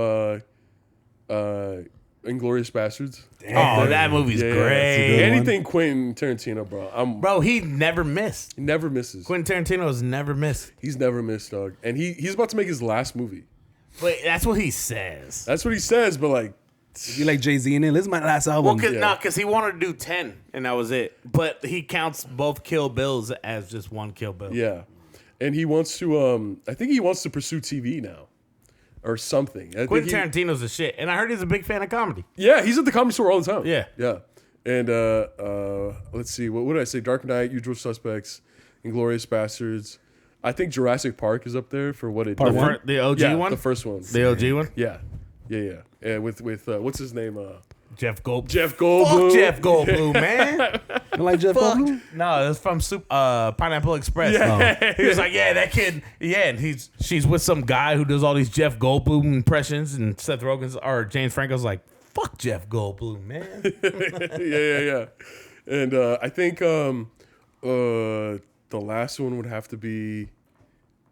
Inglourious Bastards. Oh, that movie's Yeah, great. Anything Quentin Tarantino, bro. Bro, he never missed. He never misses. Quentin Tarantino's never missed. He's never missed, dog. And he's about to make his last movie. But that's what he says. That's what he says, but like, You like Jay-Z in it? This is my last album. Well, because he wanted to do 10, and that was it. But he counts both Kill Bills as just one Kill Bill. yeah. And he wants to I think he wants to pursue TV now. Or something. I think Quentin Tarantino's a shit. And I heard he's a big fan of comedy. Yeah, he's at the Comedy Store all the time. Yeah. Yeah. And let's see, what did I say? Dark Knight, Usual Suspects, Inglourious Bastards. I think Jurassic Park is up there for what it Part did. one? The OG Yeah, one? the first one. The OG one? Yeah. And with what's his name? Jeff Goldblum. Jeff Goldblum. Fuck Jeff Goldblum, man. You like Jeff Goldblum? No, it's from Pineapple Express. Yeah. He was like, yeah, that kid, yeah, and she's with some guy who does all these Jeff Goldblum impressions, and Seth Rogen's or James Franco's like, fuck Jeff Goldblum, man. yeah. And I think the last one would have to be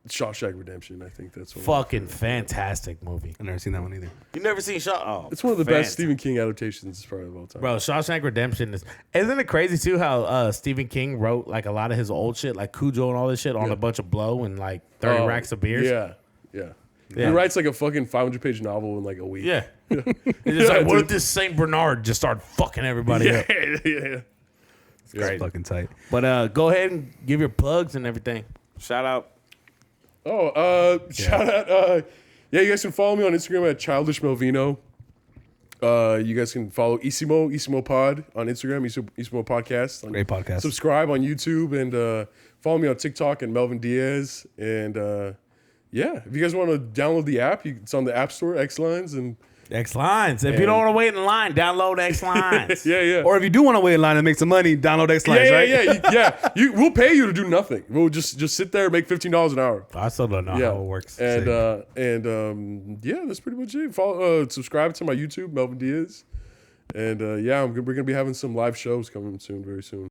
Shawshank Redemption. I think that's one. Fucking fantastic movie. I've never seen that one either. You never seen Shaw? Oh, It's one of the best Stephen King adaptations probably of all time. Bro, Shawshank Redemption isn't it crazy too how Stephen King wrote like a lot of his old shit, like Cujo and all this shit, on a bunch of blow and like 30 racks of beers? Yeah. He writes like a fucking 500-page novel in like a week. Yeah. It's just like, what if this Saint Bernard just started fucking everybody up? Yeah. It's great. Fucking tight. But go ahead and give your plugs and everything. Shout out. Shout out. You guys can follow me on Instagram at Childish Melvino. You guys can follow Isimo Pod on Instagram, Isimo Podcast. Great podcast. Subscribe on YouTube and follow me on TikTok and Melvin Diaz. And if you guys want to download the app, it's on the App Store, Xliners, and Xliners. If you don't want to wait in line, download Xliners. yeah. Or if you do want to wait in line and make some money, download Xliners, right? We'll pay you to do nothing. We'll just sit there and make $15 an hour. I still don't know how it works. And that's pretty much it. Follow, subscribe to my YouTube, Melvin Diaz. And we're gonna be having some live shows coming soon, very soon.